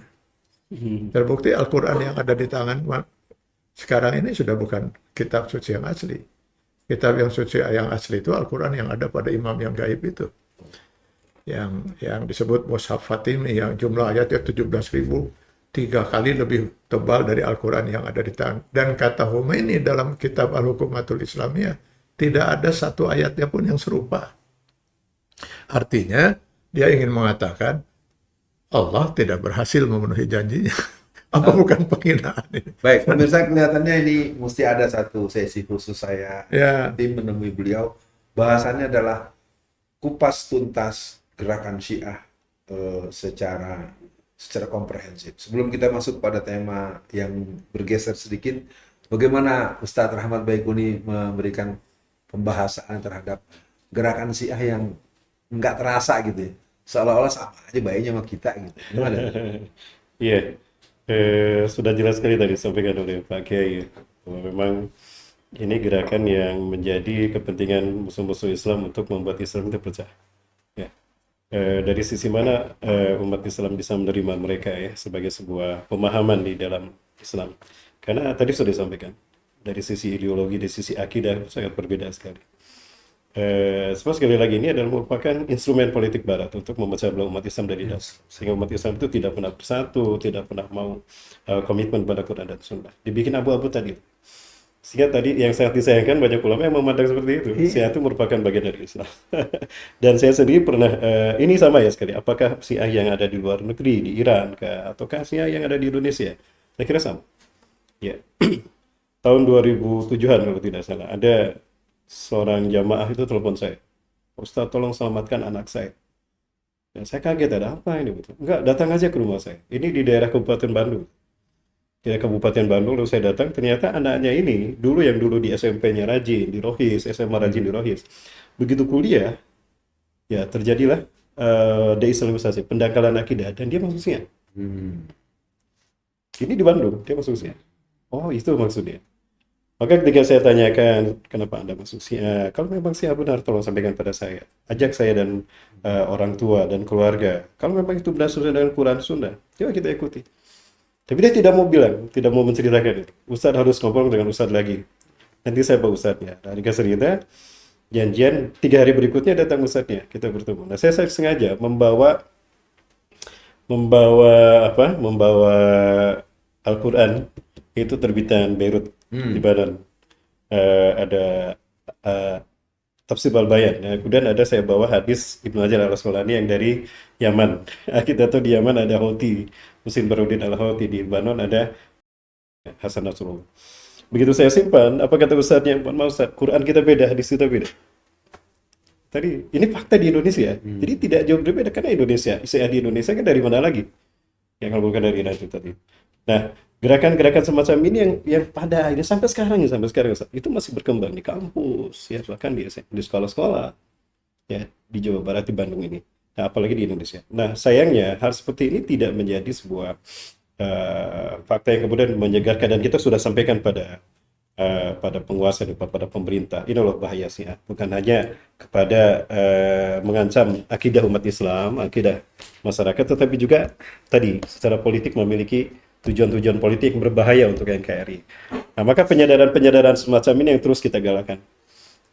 Terbukti Al-Quran yang ada di tangan sekarang ini sudah bukan kitab suci yang asli. Kitab yang suci yang asli itu Al-Quran yang ada pada imam yang gaib itu. Yang disebut Mushaf Fatimi yang jumlah ayatnya 17.000, 3 kali lebih tebal dari Al-Quran yang ada di tangan. Dan kata Khomeini dalam kitab Al-Hukumatul Islamiyah, tidak ada satu ayatnya pun yang serupa. Artinya, dia ingin mengatakan, Allah tidak berhasil memenuhi janjinya. Apa bukan penghinaan ini? Baik, pemirsa kelihatannya ini mesti ada satu sesi khusus saya nanti menemui beliau. Bahasannya adalah kupas tuntas gerakan Syiah secara komprehensif. Sebelum kita masuk pada tema yang bergeser sedikit, bagaimana Ustadz Rahmat Baikuni memberikan pembahasan terhadap gerakan Syiah yang nggak terasa gitu ya, seolah-olah sama aja baiknya sama kita gitu. Gimana? Iya, sudah jelas sekali tadi sampaikan oleh Pak Kiai. bahwa memang ini gerakan yang menjadi kepentingan musuh-musuh Islam untuk membuat Islam itu pecah. Ya. Dari sisi mana umat Islam bisa menerima mereka ya sebagai sebuah pemahaman di dalam Islam? Karena tadi sudah disampaikan dari sisi ideologi, dari sisi akidah sangat berbeda sekali. Sebab sekali lagi ini adalah merupakan instrumen politik Barat untuk memecah belah umat Islam dari dalam. Sehingga umat Islam itu tidak pernah bersatu, tidak pernah mau komitmen pada Quran dan Sunnah. Dibikin abu-abu tadi. Sehingga tadi yang sangat disayangkan banyak ulama yang memandang seperti itu. Syiah itu merupakan bagian dari Islam. Dan saya sendiri pernah, ini sama ya sekali. Apakah Syiah yang ada di luar negeri, di Iran, ataukah Syiah yang ada di Indonesia? Saya kira sama. Ya. Tahun 2007-an kalau tidak salah, ada seorang jamaah itu telepon saya. Ustaz, tolong selamatkan anak saya. Dan saya kaget, ada apa ini? Betul? Enggak, datang aja ke rumah saya. Ini di daerah Kabupaten Bandung. Di Kabupaten Bandung, lalu saya datang, ternyata anaknya ini, yang dulu di SMP-nya rajin, di Rohis, SMA rajin di Rohis. Begitu kuliah, ya terjadilah deislamisasi, pendangkalan akidah, dan dia masuk Syiah. Ini di Bandung, dia masuk Syiah. Oh, itu maksudnya. Maka ketika saya tanyakan, kenapa Anda masuk Syiah? Kalau memang Syiah benar, tolong sampaikan pada saya. Ajak saya dan orang tua dan keluarga. Kalau memang itu benar sesuai dengan Quran Sunnah, yuk kita ikuti. Tapi dia tidak mau bilang, tidak mau menceritakan itu. Ustadz harus ngobrol dengan Ustadz lagi. Nanti saya bawa Ustadznya. Nah, dikasih cerita, janjian 3 hari berikutnya datang Ustadznya, kita bertemu. Nah, saya sengaja membawa Al-Quran, itu terbitan Beirut di Badan. Ada Tafsir Al-Bayan. Nah, kemudian saya bawa hadis Ibnu Hajar Al-Asqalani yang dari Yaman. Kita tahu di Yaman ada Houthi, Muhsin Baharudin Al-Houthi, di Lebanon ada Hasan Nasrullah. Begitu saya simpan, apa kata Ustadznya? Mohon maaf Ustadz, Quran kita beda, hadis kita beda. Tadi, ini fakta di Indonesia. Jadi tidak jauh berbeda, karena Indonesia, Syiah di Indonesia kan dari mana lagi? Yang kalau bukan dari Iran itu tadi. Nah, gerakan-gerakan semacam ini yang pada akhirnya sampai sekarang itu masih berkembang di kampus, ya bahkan di sekolah-sekolah, ya di Jawa Barat, di Bandung ini. Nah, apalagi di Indonesia. Nah, sayangnya hal seperti ini tidak menjadi sebuah fakta yang kemudian menyegarkan, dan kita sudah sampaikan pada penguasa, pada pemerintah. Ini loh bahaya Syiah, bukan hanya kepada mengancam akidah umat Islam, akidah masyarakat, tetapi juga tadi secara politik memiliki tujuan-tujuan politik yang berbahaya untuk NKRI. Nah, maka penyadaran-penyadaran semacam ini yang terus kita galakan.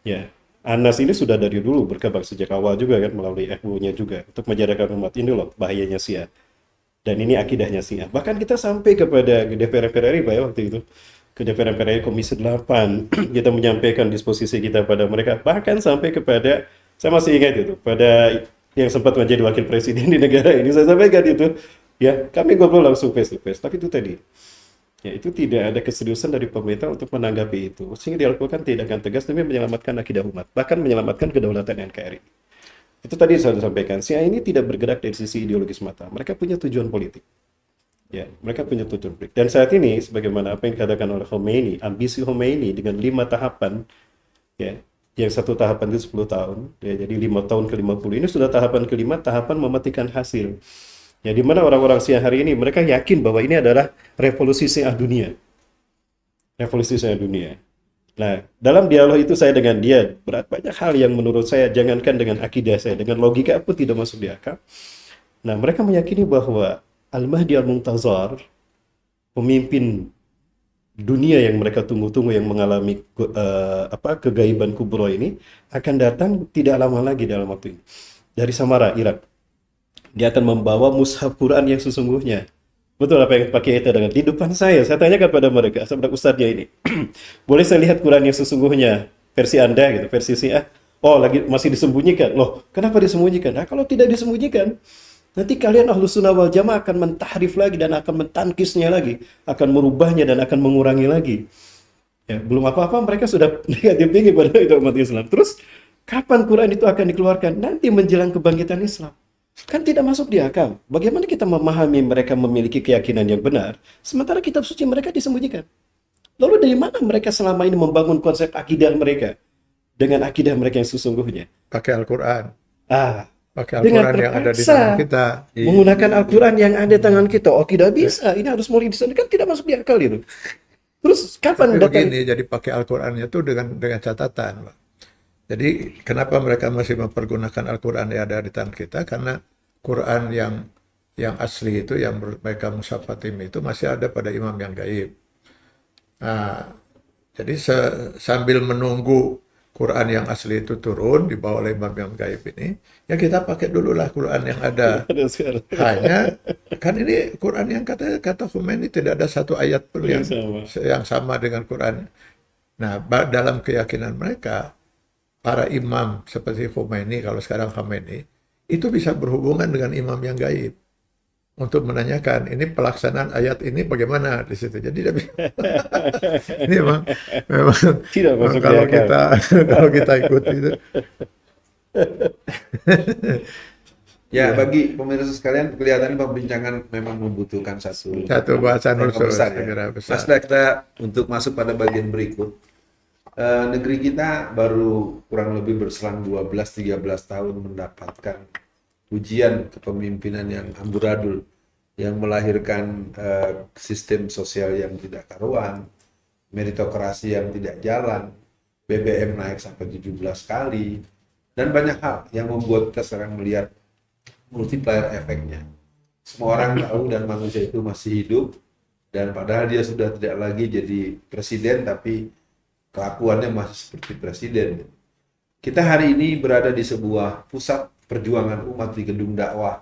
Ya, Anas ini sudah dari dulu berkembang sejak awal juga kan, melalui FU-nya juga, untuk menyadarkan umat ini loh bahayanya Syiah. Dan ini akidahnya Syiah. Bahkan kita sampai kepada DPR RI Pak ya, waktu itu. Ke DPR RI Komisi 8, kita menyampaikan disposisi kita pada mereka. Bahkan sampai kepada, saya masih ingat itu, pada yang sempat menjadi wakil presiden di negara ini, saya sampaikan itu. Ya, kami ngobrol langsung face to face. Tapi itu tadi, ya itu tidak ada keseriusan dari pemerintah untuk menanggapi itu. Sehingga dilakukan tindakan tegas demi menyelamatkan akidah umat, bahkan menyelamatkan kedaulatan NKRI. Itu tadi saya sampaikan, Syiah ini tidak bergerak dari sisi ideologis semata. Mereka punya tujuan politik. Ya, mereka punya tujuan politik. Dan saat ini, sebagaimana apa yang dikatakan oleh Khomeini, ambisi Khomeini dengan 5 tahapan, ya, yang satu tahapan itu 10 tahun, ya, jadi 5 tahun ke 50, ini sudah tahapan kelima, tahapan mematikan hasil. Ya, di mana orang-orang Syiah hari ini, mereka yakin bahwa ini adalah revolusi Syiah dunia. Revolusi Syiah dunia. Nah, dalam dialog itu saya dengan dia, banyak hal yang menurut saya, jangankan dengan akidah saya, dengan logika pun tidak masuk di akal. Nah, mereka meyakini bahwa Al-Mahdi Al-Muntazar, pemimpin dunia yang mereka tunggu-tunggu, yang mengalami kegaiban kubro ini, akan datang tidak lama lagi dalam waktu ini. Dari Samara, Irak. Dia akan membawa mushaf Quran yang sesungguhnya. Betul apa yang Pak Kiai dengan di depan saya tanyakan pada mereka, sama ustadznya ini. Boleh saya lihat Quran yang sesungguhnya, versi Anda gitu, versi Syiah? Oh, lagi masih disembunyikan. Loh, kenapa disembunyikan? Nah, kalau tidak disembunyikan, nanti kalian Ahlus Sunnah wal Jamaah akan mentahrif lagi dan akan mentankisnya lagi, akan merubahnya dan akan mengurangi lagi. Ya, belum apa-apa mereka sudah negatif tinggi pada itu umat Islam. Terus kapan Quran itu akan dikeluarkan? Nanti menjelang kebangkitan Islam. Kan tidak masuk di akal. Bagaimana kita memahami mereka memiliki keyakinan yang benar, sementara kitab suci mereka disembunyikan? Lalu dari mana mereka selama ini membangun konsep akidah mereka dengan akidah mereka yang sesungguhnya? Pakai Al-Quran. Pakai Dengan Al-Quran yang ada di tangan kita. menggunakan Al-Quran yang ada di tangan kita. Oh, tidak bisa. Ini harus mulai disana. Kan tidak masuk di akal itu. Terus kapan Tapi datang? begini, jadi pakai Al-Qur'annya itu dengan catatan, Pak. Jadi kenapa mereka masih mempergunakan Al-Quran yang ada di tangan kita? Karena Quran yang asli itu, yang mereka Mushaf Fatimi itu masih ada pada imam yang gaib. Nah, jadi sambil menunggu Quran yang asli itu turun dibawa oleh imam yang gaib ini, ya kita pakai dulu lah Quran yang ada. Ada sekarang. Hanya kan ini Quran yang kata Khomeini tidak ada satu ayat pun Yang sama. yang sama dengan Quran. Nah, dalam keyakinan mereka, para imam seperti Khomeini, kalau sekarang Khomeini, itu bisa berhubungan dengan imam yang gaib untuk menanyakan ini pelaksanaan ayat ini bagaimana di situ. Jadi dia ini memang Tidak masuk kalau akal. kalau kita ikut itu. Ya, bagi pemirsa sekalian, kelihatannya perbincangan memang membutuhkan satu Bahasan tema khusus, besar, saya ya. kira besar. Mas, kita untuk masuk pada bagian berikut. Negeri kita baru kurang lebih berselang 12-13 tahun mendapatkan ujian kepemimpinan yang amburadul, yang melahirkan sistem sosial yang tidak karuan, meritokrasi yang tidak jalan, BBM naik sampai 17 kali, dan banyak hal yang membuat kita sekarang melihat multiplier efeknya. Semua orang tahu dan manusia itu masih hidup, dan padahal dia sudah tidak lagi jadi presiden, tapi kelakuannya masih seperti presiden. Kita hari ini berada di sebuah pusat perjuangan umat di gedung dakwah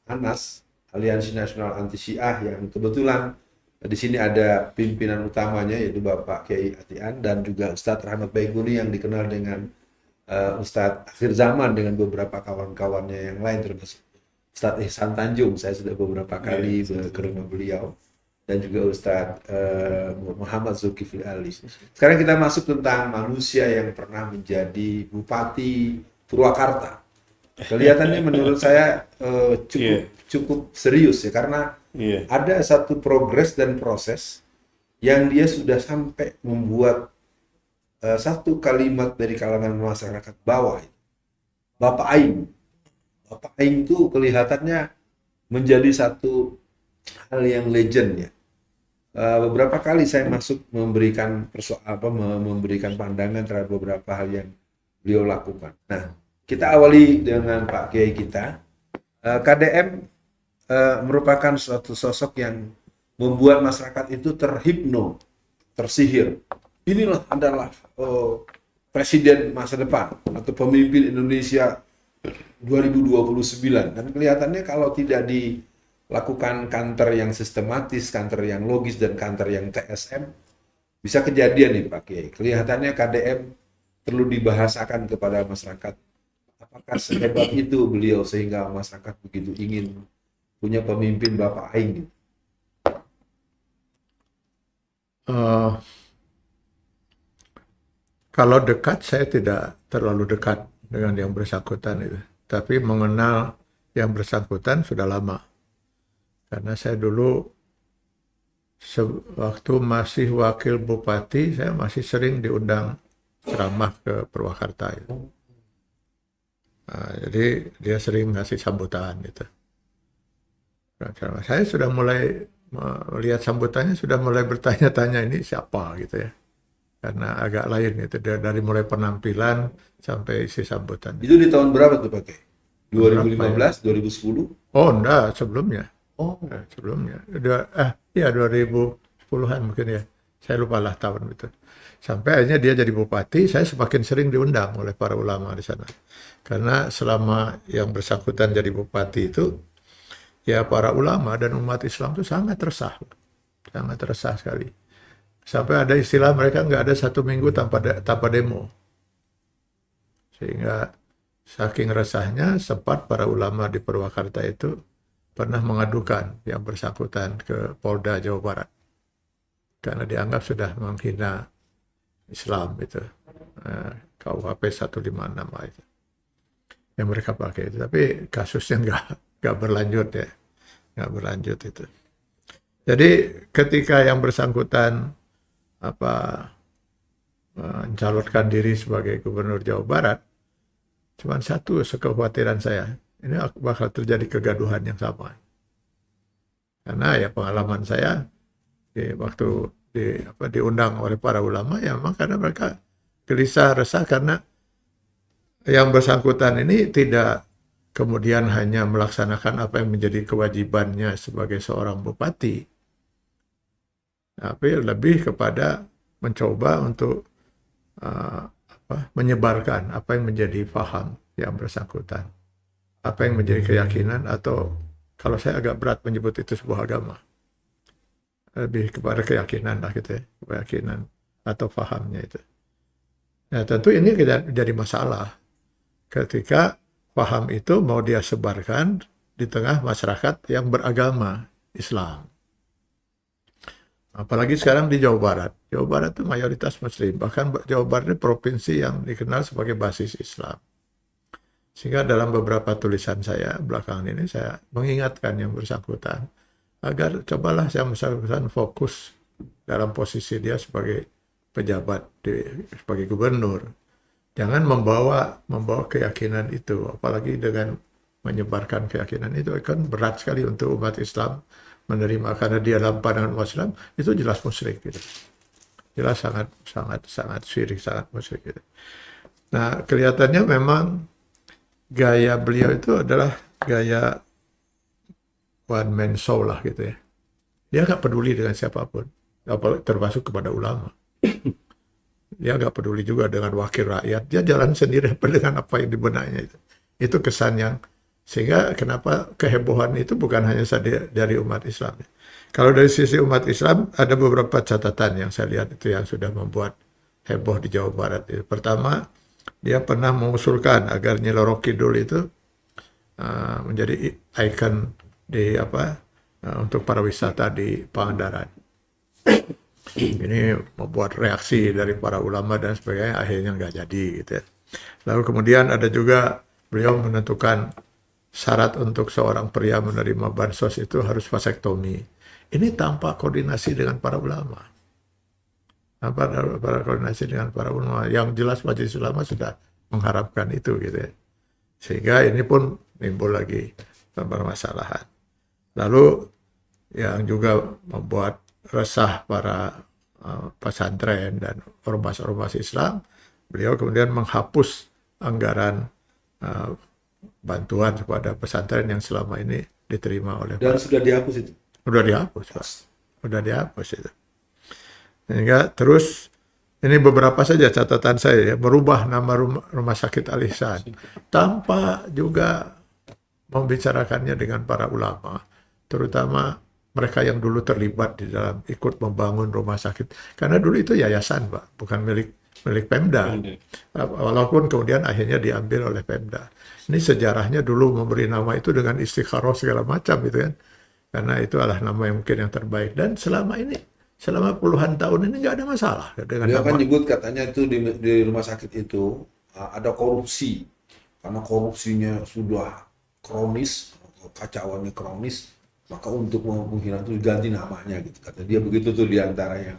ANAS, Aliansi Nasional Anti Syiah, yang kebetulan di sini ada pimpinan utamanya yaitu Bapak Kiai Atian dan juga Ustadz Rahmat Baikuni yang dikenal dengan Ustadz Akhir Zaman dengan beberapa kawan-kawannya yang lain, termasuk Ustadz Ihsan Tanjung. Saya sudah beberapa kali ke rumah beliau, dan juga Ustadz Muhammad Zulkifli Ali. Sekarang kita masuk tentang manusia yang pernah menjadi Bupati Purwakarta. Kelihatannya menurut saya cukup serius ya, karena ada satu progres dan proses yang dia sudah sampai membuat satu kalimat dari kalangan masyarakat bawah, Bapak Aing. Bapak Aing itu kelihatannya menjadi satu hal yang legend ya. Beberapa kali saya masuk memberikan memberikan pandangan terhadap beberapa hal yang beliau lakukan. Nah, kita awali dengan Pak Kiai kita. KDM merupakan suatu sosok yang membuat masyarakat itu terhipno, tersihir. Inilah adalah presiden masa depan atau pemimpin Indonesia 2029. Dan kelihatannya kalau tidak dilakukan kantor yang sistematis, kantor yang logis, dan kantor yang TSM, bisa kejadian nih Pak Kiai. Kelihatannya KDM perlu dibahasakan kepada masyarakat. Apakah sehebat itu beliau sehingga masyarakat begitu ingin punya pemimpin Bapak Aing? Kalau dekat, saya tidak terlalu dekat dengan yang bersangkutan itu. Tapi mengenal yang bersangkutan sudah lama. Karena saya dulu, waktu masih wakil bupati, saya masih sering diundang ceramah ke Purwakarta. Itu. Nah, jadi dia sering ngasih sambutan gitu. Nah, saya sudah mulai melihat sambutannya, sudah mulai bertanya-tanya ini siapa gitu ya. Karena agak lain gitu, dari mulai penampilan sampai isi sambutan. Itu di tahun berapa tuh Pak Kiai? 2015, ya? 2010? Oh enggak, sebelumnya. Oh, Sebelumnya. 2010-an mungkin ya. Saya lupa lah tahun itu. Sampai akhirnya dia jadi bupati, saya semakin sering diundang oleh para ulama di sana. Karena selama yang bersangkutan jadi bupati itu, ya para ulama dan umat Islam itu sangat resah sekali. Sampai ada istilah mereka nggak ada satu minggu tanpa demo. Sehingga saking resahnya sempat para ulama di Purwakarta itu pernah mengadukan yang bersangkutan ke Polda Jawa Barat. Karena dianggap sudah menghina Islam itu. KUHP 156 itu. Yang mereka pakai itu. Tapi kasusnya nggak berlanjut ya. Nggak berlanjut itu. Jadi ketika yang bersangkutan mencalonkan diri sebagai gubernur Jawa Barat, cuma satu kekhawatiran saya, ini bakal terjadi kegaduhan yang sama. Karena ya pengalaman saya waktu diundang oleh para ulama ya memang karena mereka gelisah resah karena yang bersangkutan ini tidak kemudian hanya melaksanakan apa yang menjadi kewajibannya sebagai seorang bupati, tapi lebih kepada mencoba untuk menyebarkan apa yang menjadi paham yang bersangkutan, apa yang menjadi keyakinan atau kalau saya agak berat menyebut itu sebuah agama, lebih kepada keyakinan lah gitu ya, keyakinan atau pahamnya itu. Nah tentu ini jadi masalah ketika paham itu mau dia sebarkan di tengah masyarakat yang beragama Islam. Apalagi sekarang di Jawa Barat. Jawa Barat itu mayoritas Muslim. Bahkan Jawa Barat ini provinsi yang dikenal sebagai basis Islam. Sehingga dalam beberapa tulisan saya belakangan ini saya mengingatkan yang bersangkutan agar cobalah yang bersangkutan fokus dalam posisi dia sebagai pejabat, sebagai gubernur. Jangan membawa keyakinan itu, apalagi dengan menyebarkan keyakinan itu kan berat sekali untuk umat Islam menerima karena dia dalam pandangan umat Islam itu jelas musyrik gitu. Jelas sangat syirik, sangat musyrik gitu. Nah, kelihatannya memang gaya beliau itu adalah gaya one man show lah gitu ya. Dia nggak peduli dengan siapapun, termasuk kepada ulama. Dia nggak peduli juga dengan wakil rakyat. Dia jalan sendiri dengan apa yang di benaknya itu. Itu kesan yang sehingga kenapa kehebohan itu bukan hanya saja dari umat Islam. Kalau dari sisi umat Islam ada beberapa catatan yang saya lihat itu yang sudah membuat heboh di Jawa Barat. Pertama, dia pernah mengusulkan agar Nyi Roro Kidul itu menjadi ikon di untuk para wisata di Pangandaran. Ini membuat reaksi dari para ulama dan sebagainya, akhirnya nggak jadi gitu ya. Lalu kemudian ada juga beliau menentukan syarat untuk seorang pria menerima bansos itu harus vasektomi. Ini tanpa koordinasi dengan para ulama. Tanpa koordinasi dengan para ulama. Yang jelas majelis ulama sudah mengharapkan itu gitu ya. Sehingga ini pun timbul lagi permasalahan. Lalu yang juga membuat resah para pesantren dan ormas-ormas Islam, beliau kemudian menghapus anggaran bantuan kepada pesantren yang selama ini diterima oleh Dan sudah dihapus itu? Sudah dihapus, Pak. Sudah dihapus itu. Sehingga terus, ini beberapa saja catatan saya ya, merubah nama rumah sakit Al Ihsan tanpa juga membicarakannya dengan para ulama, terutama mereka yang dulu terlibat di dalam ikut membangun rumah sakit. Karena dulu itu yayasan, Pak, bukan milik Pemda. Walaupun kemudian akhirnya diambil oleh Pemda. Ini sejarahnya dulu memberi nama itu dengan istikharah segala macam gitu kan. Karena itu adalah nama yang mungkin yang terbaik. Dan selama ini, selama puluhan tahun ini nggak ada masalah dengan Dia nama. kan nyebut katanya itu di rumah sakit itu ada korupsi. Karena korupsinya sudah kronis, kacauannya kronis, maka untuk menghilangkan itu ganti namanya gitu. Kata dia begitu tuh diantara yang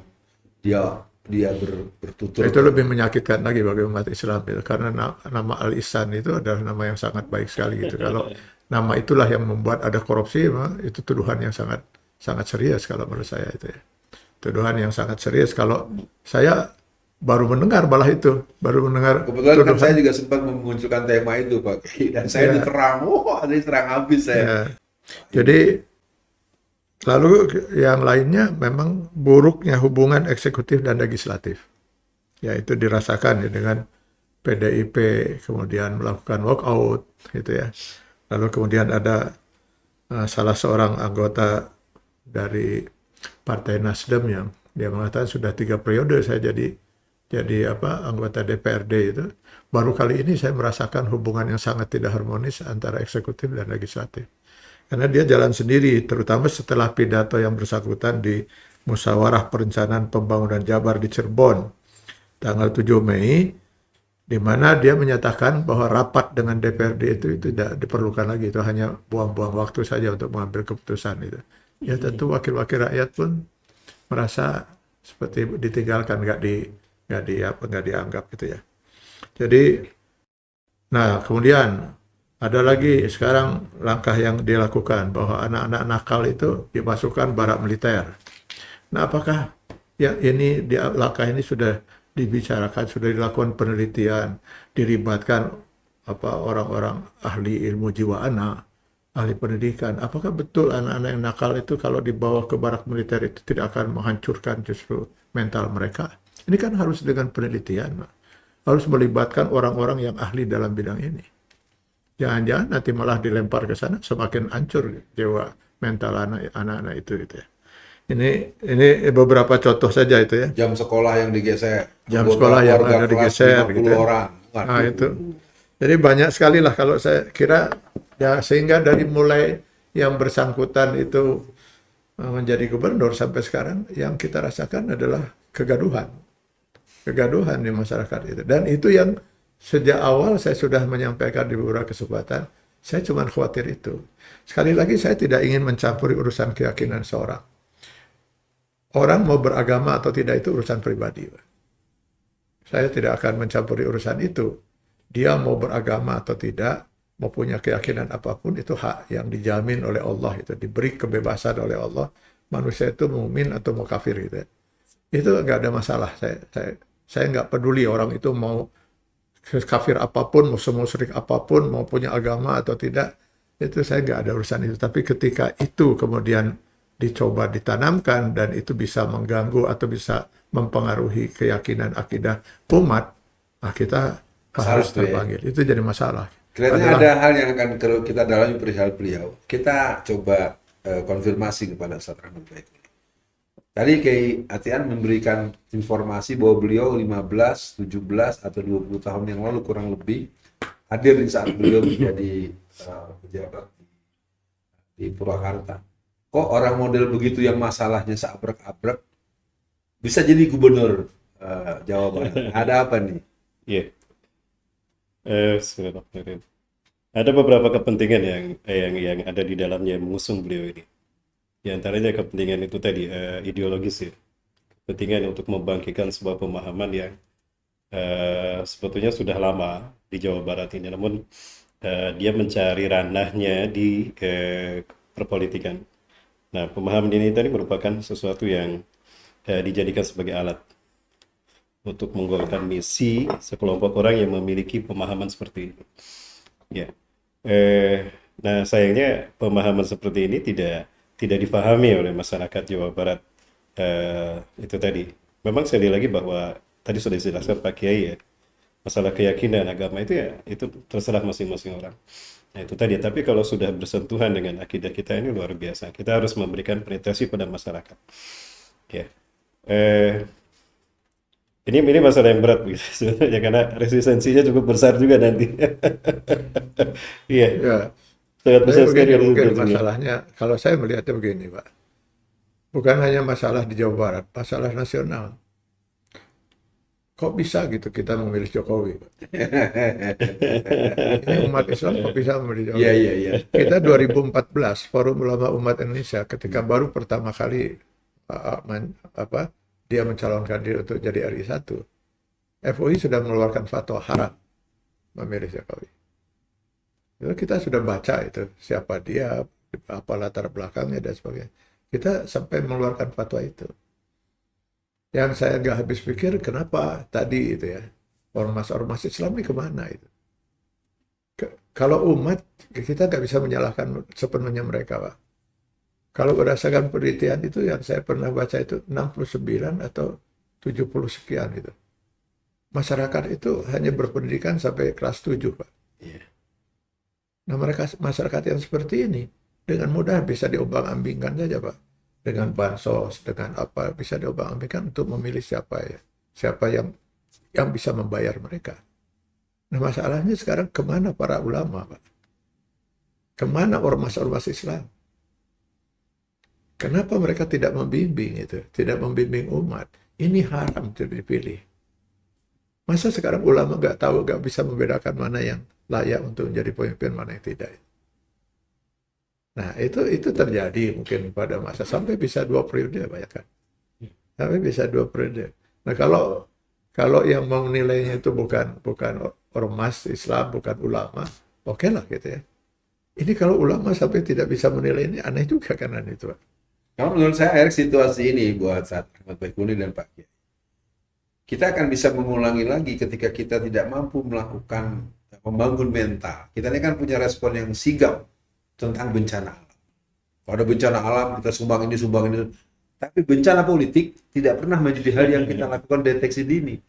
dia bertutur. Itu lebih menyakitkan lagi bagi umat Islam gitu. Karena nama Al Ihsan itu adalah nama yang sangat baik sekali gitu. Kalau nama itulah yang membuat ada korupsi, itu tuduhan yang sangat serius kalau menurut saya itu ya. Tuduhan yang sangat serius. Kalau saya baru mendengar malah itu, Kebetulan kan saya juga sempat memunculkan tema itu Pak, dan saya diterang, diterang habis saya. Ya. Jadi lalu yang lainnya memang buruknya hubungan eksekutif dan legislatif. Yaitu dirasakan ya, dengan PDIP kemudian melakukan walkout gitu ya. Lalu kemudian ada salah seorang anggota dari Partai Nasdem yang dia mengatakan sudah 3 periode saya jadi anggota DPRD itu. Baru kali ini saya merasakan hubungan yang sangat tidak harmonis antara eksekutif dan legislatif. Karena dia jalan sendiri, terutama setelah pidato yang bersangkutan di Musyawarah Perencanaan Pembangunan Jabar di Cirebon, tanggal 7 Mei, di mana dia menyatakan bahwa rapat dengan DPRD itu tidak diperlukan lagi, itu hanya buang-buang waktu saja untuk mengambil keputusan itu. Ya tentu wakil-wakil rakyat pun merasa seperti ditinggalkan, nggak dianggap gitu ya. Jadi, nah kemudian ada lagi sekarang langkah yang dilakukan bahwa anak-anak nakal itu dimasukkan barak militer. Nah, apakah yang ini langkah ini sudah dibicarakan, sudah dilakukan penelitian, dilibatkan orang-orang ahli ilmu jiwa anak, ahli pendidikan. Apakah betul anak-anak yang nakal itu kalau dibawa ke barak militer itu tidak akan menghancurkan justru mental mereka? Ini kan harus dengan penelitian, Pak. Harus melibatkan orang-orang yang ahli dalam bidang ini. Jangan-jangan nanti malah dilempar ke sana semakin hancur jiwa mental anak-anak itu gitu ya. Ini beberapa contoh saja itu ya. Jam sekolah yang digeser, Jam sekolah yang keluarga ada kelas digeser 50 gitu ya. orang. Nah, Waduh. itu. Jadi banyak sekali lah kalau saya kira ya, sehingga dari mulai yang bersangkutan itu menjadi gubernur sampai sekarang yang kita rasakan adalah kegaduhan di masyarakat itu. Dan itu yang sejak awal saya sudah menyampaikan di beberapa kesempatan, saya cuma khawatir itu. Sekali lagi saya tidak ingin mencampuri urusan keyakinan seorang. Orang mau beragama atau tidak itu urusan pribadi, Pak. Saya tidak akan mencampuri urusan itu. Dia mau beragama atau tidak, mau punya keyakinan apapun, itu hak yang dijamin oleh Allah, itu diberi kebebasan oleh Allah. Manusia itu mukmin atau mau kafir gitu. Itu nggak ada masalah. Saya nggak peduli orang itu mau kafir apapun, mau semusyrik apapun, mau punya agama atau tidak, itu saya nggak ada urusan itu. Tapi ketika itu kemudian dicoba ditanamkan dan itu bisa mengganggu atau bisa mempengaruhi keyakinan akidah umat, nah kita harus terpanggil. Itu jadi masalah. Kelihatannya ada hal yang akan kalau kita dalami perihal beliau. Kita coba konfirmasi kepada Ustaz Rahmat Baik. Tadi Kiai Atian memberikan informasi bahwa beliau 15, 17 atau 20 tahun yang lalu kurang lebih hadir di saat beliau menjadi pejabat di Purwakarta. Kok orang model begitu yang masalahnya seabrek-abrek bisa jadi gubernur Jawa Barat? Ada apa nih? Iya. Ada beberapa kepentingan yang ada di dalamnya yang mengusung beliau ini. Di antaranya kepentingan itu tadi ideologis ya. Kepentingan untuk membangkitkan sebuah pemahaman yang sebetulnya sudah lama di Jawa Barat ini. Namun dia mencari ranahnya di perpolitikan. Nah, pemahaman ini tadi merupakan sesuatu yang dijadikan sebagai alat untuk menggolkan misi sekelompok orang yang memiliki pemahaman seperti ini. Ya, nah sayangnya pemahaman seperti ini tidak dipahami oleh masyarakat Jawa Barat. Itu tadi. Memang sekali lagi bahwa tadi sudah dijelaskan Pak Kiai ya, masalah keyakinan agama itu ya itu terserah masing-masing orang. Nah itu tadi, tapi kalau sudah bersentuhan dengan akidah kita ini luar biasa. Kita harus memberikan penetrasi pada masyarakat. Ya, ini masalah yang berat gitu sebenarnya karena resistensinya cukup besar juga nanti. Iya, Ya, sangat besar tapi sekali begini mungkin resistensinya. masalahnya, kalau saya melihatnya begini, Pak. Bukan hanya masalah di Jawa Barat, masalah nasional. Kok bisa gitu kita memilih Jokowi, Pak? Ini umat Islam kok bisa memilih Jokowi? Iya. Kita 2014 Forum Ulama Umat Indonesia ketika baru pertama kali dia mencalonkan diri untuk jadi RI 1, FUI sudah mengeluarkan fatwa haram memilih Jokowi. Itu kita sudah baca itu siapa dia, apa latar belakangnya dan sebagainya. Kita sampai mengeluarkan fatwa itu. Yang saya nggak habis pikir kenapa tadi itu ya ormas-ormas Islam ini kemana itu? Kalau umat kita nggak bisa menyalahkan sepenuhnya mereka, Pak. Kalau berdasarkan penelitian itu yang saya pernah baca itu 69 atau 70 sekian itu. Masyarakat itu hanya berpendidikan sampai kelas 7, Pak. Iya. Nah, masyarakat yang seperti ini dengan mudah bisa diombang-ambingkan saja, Pak. Dengan bansos, dengan apa bisa diombang-ambingkan untuk memilih siapa yang bisa membayar mereka. Nah, masalahnya sekarang kemana para ulama, Pak? Kemana ormas-ormas Islam? Kenapa mereka tidak membimbing itu, tidak membimbing umat? Ini haram dipilih. Masa sekarang ulama nggak tahu, nggak bisa membedakan mana yang layak untuk menjadi pemimpin, mana yang tidak? Nah, itu terjadi mungkin pada masa sampai bisa 2 periode, banyak kan? Sampai bisa 2 periode. Nah, kalau yang mau menilainya itu bukan ormas Islam, bukan ulama, oke lah gitu ya. Ini kalau ulama sampai tidak bisa menilai ini aneh juga kan itu, Pak. Kalau menurut saya akhir situasi ini buat saat Ahmad Baikuni dan Pak Kiai, kita akan bisa mengulangi lagi ketika kita tidak mampu melakukan membangun mental. Kita ini kan punya respon yang sigap tentang bencana alam. Kalau ada bencana alam, kita sumbang ini, sumbang ini. Tapi bencana politik tidak pernah menjadi hal yang kita lakukan deteksi dini.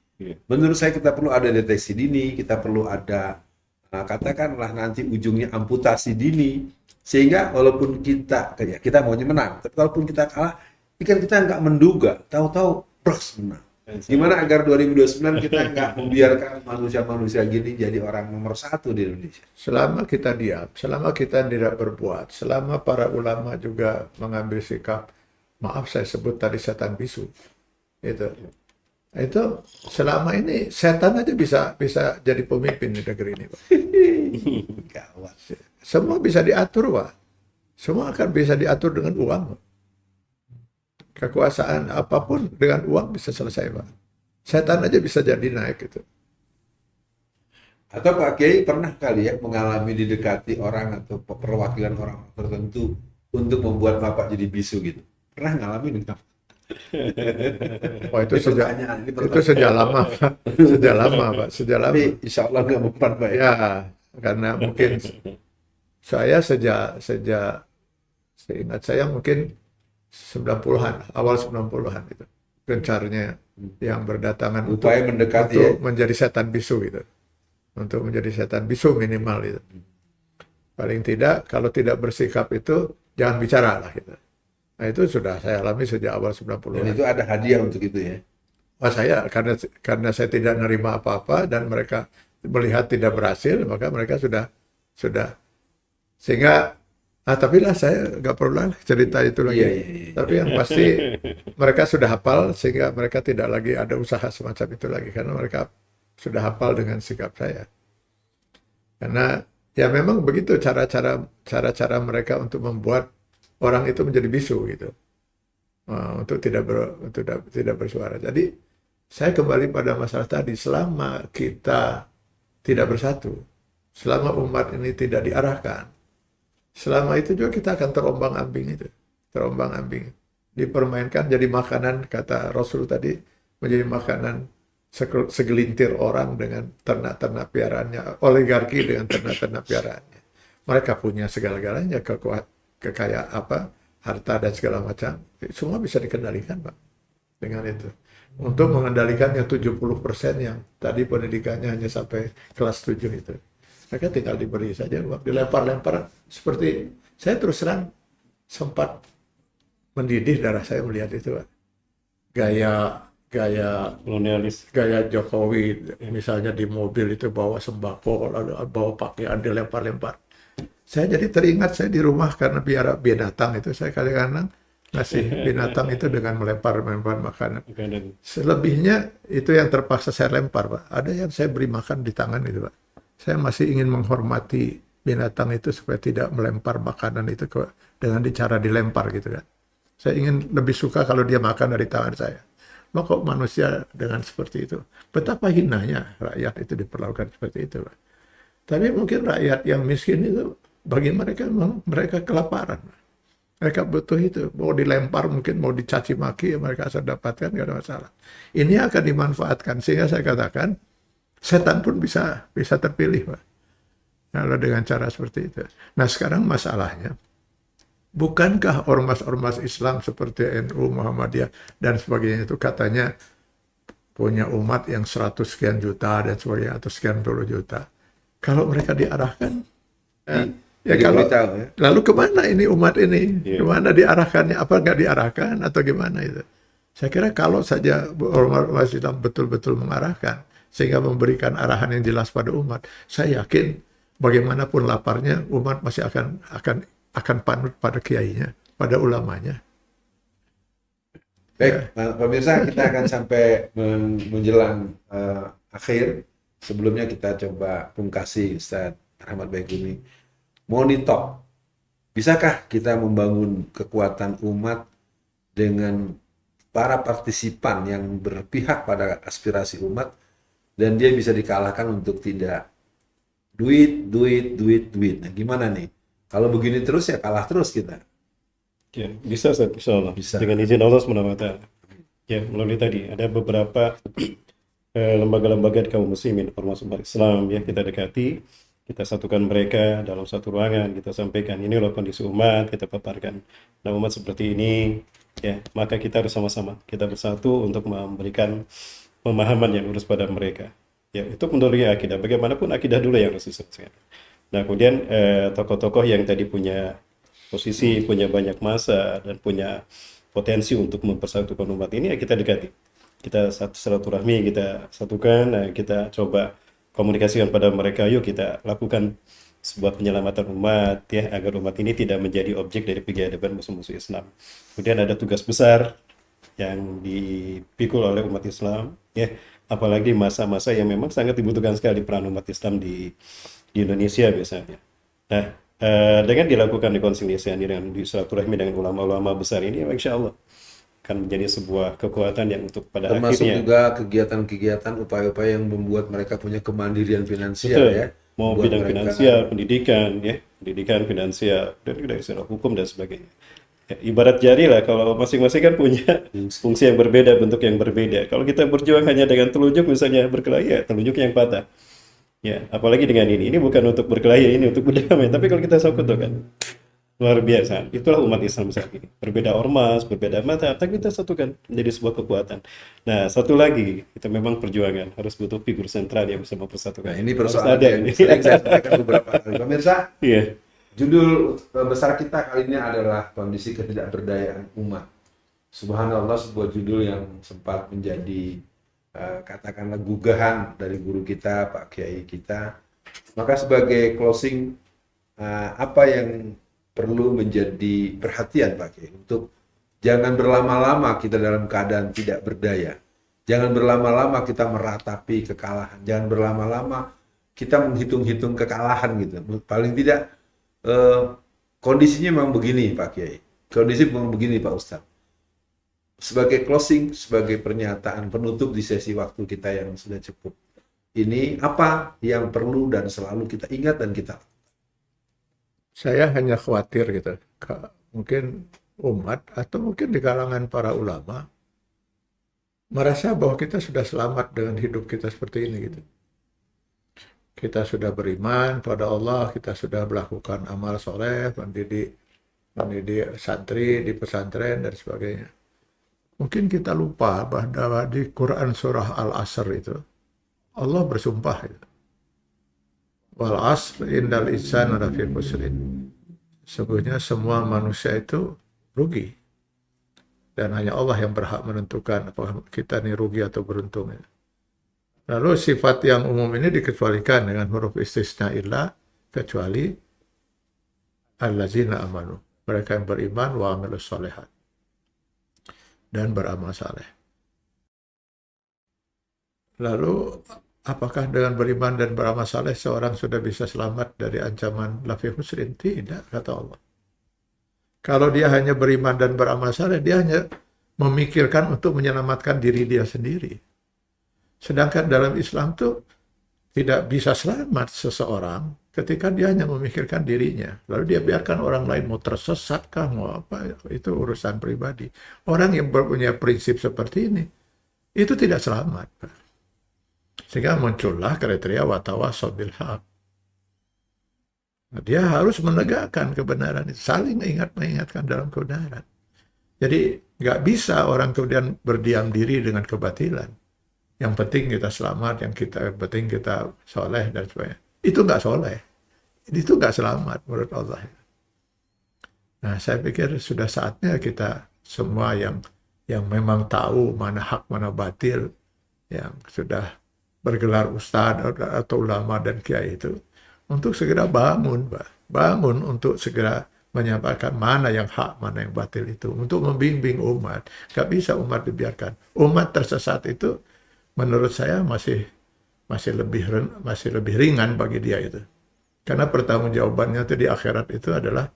Menurut saya kita perlu ada deteksi dini, kita perlu ada katakanlah nanti ujungnya amputasi dini, sehingga walaupun kita maunya menang, tapi walaupun kita kalah, ikan kita nggak menduga, tahu-tahu bros menang. Gimana agar 2029 kita nggak membiarkan manusia-manusia gini jadi orang nomor 1 di Indonesia? Selama kita diam, selama kita tidak berbuat, selama para ulama juga mengambil sikap, maaf saya sebut tadi setan bisu, itu selama ini setan aja bisa jadi pemimpin di negeri ini, Pak. Gawat. Semua bisa diatur, Pak. Semua akan bisa diatur dengan uang. Kekuasaan apapun dengan uang bisa selesai, Pak. Setan aja bisa jadi naik gitu. Atau Pak Kiai pernah kali ya mengalami didekati orang atau perwakilan orang tertentu untuk membuat Bapak jadi bisu gitu? Pernah ngalamin nggak? Oh, itu Ini sejak pertanyaan, ini itu pertanyaan. sejak lama, Pak. Sejak lama, Pak. Sejak lama. Tapi insya Allah nggak mempan Pak ya. Ya, karena mungkin saya sejak seingat saya mungkin 90-an, awal 90-an itu. Gencarnya yang berdatangan Upaya mendekati untuk ya. menjadi setan bisu gitu. Untuk menjadi setan bisu minimal itu. Paling tidak kalau tidak bersikap itu jangan bicara lah gitu. Nah, itu sudah saya alami sejak awal Dan 90-an. itu ada hadiah untuk itu ya. Wah, saya karena saya tidak menerima apa-apa dan mereka melihat tidak berhasil, maka mereka sudah sehingga tapi lah saya nggak perlu lah cerita itu lagi. Iya, iya, iya. Tapi yang pasti mereka sudah hafal sehingga mereka tidak lagi ada usaha semacam itu lagi karena mereka sudah hafal dengan sikap saya. Karena ya memang begitu cara-cara mereka untuk membuat orang itu menjadi bisu gitu. Untuk tidak bersuara. Jadi saya kembali pada masalah tadi, selama kita tidak bersatu, selama umat ini tidak diarahkan, selama itu juga kita akan terombang-ambing, dipermainkan jadi makanan, kata Rasul tadi, menjadi makanan segelintir orang dengan ternak-ternak piaraannya, oligarki dengan ternak-ternak piaraannya. Mereka punya segala-galanya, kekayaan harta dan segala macam, semua bisa dikendalikan, Pak, dengan itu. Untuk mengendalikan yang 70% yang tadi pendidikannya hanya sampai kelas 7 itu. Mereka tinggal diberi saja uang, dilempar-lempar seperti, saya terus terang sempat mendidih darah saya melihat itu, Pak. Gaya Kolonialis. Jokowi, misalnya di mobil itu bawa sembako, lalu bawa pakaian dilempar-lempar. Saya jadi teringat saya di rumah karena biara binatang itu, saya kadang-kadang ngasih binatang itu dengan melempar makanan. Selebihnya itu yang terpaksa saya lempar, Pak. Ada yang saya beri makan di tangan itu, Pak. Saya masih ingin menghormati binatang itu supaya tidak melempar makanan itu dengan cara dilempar gitu kan. Saya ingin lebih suka kalau dia makan dari tangan saya. Maka kok manusia dengan seperti itu? Betapa hinanya rakyat itu diperlakukan seperti itu, Pak. Tapi mungkin rakyat yang miskin itu, bagi mereka memang mereka kelaparan. Mereka butuh itu. Mau dilempar, mungkin mau dicaci maki, mereka asal dapatkan, nggak ada masalah. Ini akan dimanfaatkan. Sehingga saya katakan, setan pun bisa terpilih, Pak. Kalau dengan cara seperti itu. Nah, sekarang masalahnya, bukankah ormas-ormas Islam seperti NU, Muhammadiyah, dan sebagainya itu katanya punya umat yang 100 sekian juta dan sebagainya, atau sekian puluh juta. Kalau mereka diarahkan, lalu kemana ini umat ini? Kemana diarahkannya? Apa nggak diarahkan atau gimana itu? Saya kira kalau saja ormas Islam betul-betul mengarahkan, sehingga memberikan arahan yang jelas pada umat, saya yakin bagaimanapun laparnya, umat masih akan panut pada kiainya, pada ulamanya. Baik, pemirsa, kita akan sampai menjelang akhir. Sebelumnya kita coba pungkasi Ustadz Ahmad Baikuni. Monitor, bisakah kita membangun kekuatan umat dengan para partisipan yang berpihak pada aspirasi umat dan dia bisa dikalahkan untuk tidak duit. Nah, gimana nih? Kalau begini terus ya kalah terus kita. Ya, bisa Ustaz, insya Allah. Bisa. Dengan izin Allah SWT. Ya, melalui tadi ada beberapa lembaga-lembaga di kaum muslimin, ormas umat Islam ya kita dekati, kita satukan mereka dalam satu ruangan, kita sampaikan ini loh kondisi umat, kita paparkan. Nah, umat seperti ini, ya maka kita harus sama-sama kita bersatu untuk memberikan pemahaman yang lurus pada mereka. Ya, itu menurut akidah. Bagaimanapun akidah dulu yang harus diselesaikan. Nah, kemudian tokoh-tokoh yang tadi punya posisi, punya banyak masa, dan punya potensi untuk mempersatukan umat ini, ya kita dekati. Kita silaturahmi, kita satukan, nah, kita coba komunikasikan pada mereka, yuk kita lakukan sebuah penyelamatan umat, ya, agar umat ini tidak menjadi objek dari peradaban musuh-musuh Islam. Kemudian ada tugas besar yang dipikul oleh umat Islam, ya, apalagi masa-masa yang memang sangat dibutuhkan sekali peran umat Islam di Indonesia misalnya. Nah, dengan dilakukan rekonsiliasi dengan silaturahmi dengan ulama-ulama besar ini, ya, insya Allah akan menjadi sebuah kekuatan yang untuk pada Termasuk akhirnya juga kegiatan-kegiatan, upaya-upaya yang membuat mereka punya kemandirian finansial betul, ya. mau Membuat bidang mereka finansial, pendidikan, ya, pendidikan, finansial, dan dari secara hukum dan sebagainya. Ya, ibarat jari lah, kalau masing-masing kan punya fungsi yang berbeda, bentuk yang berbeda. Kalau kita berjuang hanya dengan telunjuk misalnya berkelahi, ya telunjuk yang patah. Ya, apalagi dengan ini bukan untuk berkelahi, ini untuk berdamai. Tapi kalau kita satukan, luar biasa. Itulah umat Islam saat ini. Berbeda ormas, berbeda mata, tapi kita satukan menjadi sebuah kekuatan. Nah, satu lagi, kita memang perjuangan harus butuh figur sentral yang bisa mempersatukan. Nah, ini Harus persoalan ada yang ini. sering saya sampaikan beberapa kali. Pemirsa, Iya. judul besar kita kali ini adalah kondisi ketidakberdayaan umat. Subhanallah, sebuah judul yang sempat menjadi katakanlah gugahan dari guru kita, Pak Kiai kita. Maka sebagai closing, apa yang perlu menjadi perhatian Pak Kiai untuk jangan berlama-lama kita dalam keadaan tidak berdaya. Jangan berlama-lama kita meratapi kekalahan. Jangan berlama-lama kita menghitung-hitung kekalahan gitu. Paling tidak kondisinya memang begini Pak Kiai. Kondisi memang begini Pak Ustadz. Sebagai closing, sebagai pernyataan penutup di sesi waktu kita yang sudah cukup ini, apa yang perlu dan selalu kita ingat dan kita Saya hanya khawatir gitu, mungkin umat atau mungkin di kalangan para ulama merasa bahwa kita sudah selamat dengan hidup kita seperti ini gitu. Kita sudah beriman pada Allah, kita sudah melakukan amal soleh, mendidik santri di pesantren dan sebagainya. Mungkin kita lupa bahwa di Quran surah Al-Asr itu Allah bersumpah itu. Wal asr innal insana lafi khusrin. Sesungguhnya semua manusia itu rugi. Dan hanya Allah yang berhak menentukan apakah kita ini rugi atau beruntung. Lalu sifat yang umum ini dikecualikan dengan huruf istisna illa, kecuali allazina amanu. Mereka yang beriman wa amilus sholihat. Dan beramal saleh. Lalu apakah dengan beriman dan beramal saleh seorang sudah bisa selamat dari ancaman lafi husrin? Tidak, kata Allah. Kalau dia hanya beriman dan beramal saleh, dia hanya memikirkan untuk menyelamatkan diri dia sendiri. Sedangkan dalam Islam tuh tidak bisa selamat seseorang ketika dia hanya memikirkan dirinya. Lalu dia biarkan orang lain mau tersesat kah, mau apa, itu urusan pribadi. Orang yang punya prinsip seperti ini, itu tidak selamat. Sehingga muncullah kriteria watawasau bil haq. Dia harus menegakkan kebenaran itu, saling mengingatkan dalam kebenaran. Jadi nggak bisa orang kemudian berdiam diri dengan kebatilan. Yang penting kita selamat, yang penting kita soleh dan sebagainya. Itu nggak soleh. Itu nggak selamat menurut Allah. Nah, saya pikir sudah saatnya kita semua yang memang tahu mana hak, mana batil, yang sudah bergelar ustadz atau ulama dan kiai itu, untuk segera bangun untuk segera menyampaikan mana yang hak, mana yang batil itu, untuk membimbing umat. Nggak bisa umat dibiarkan. Umat tersesat itu, menurut saya masih lebih ringan bagi dia itu. Karena pertanggungjawabannya itu di akhirat itu adalah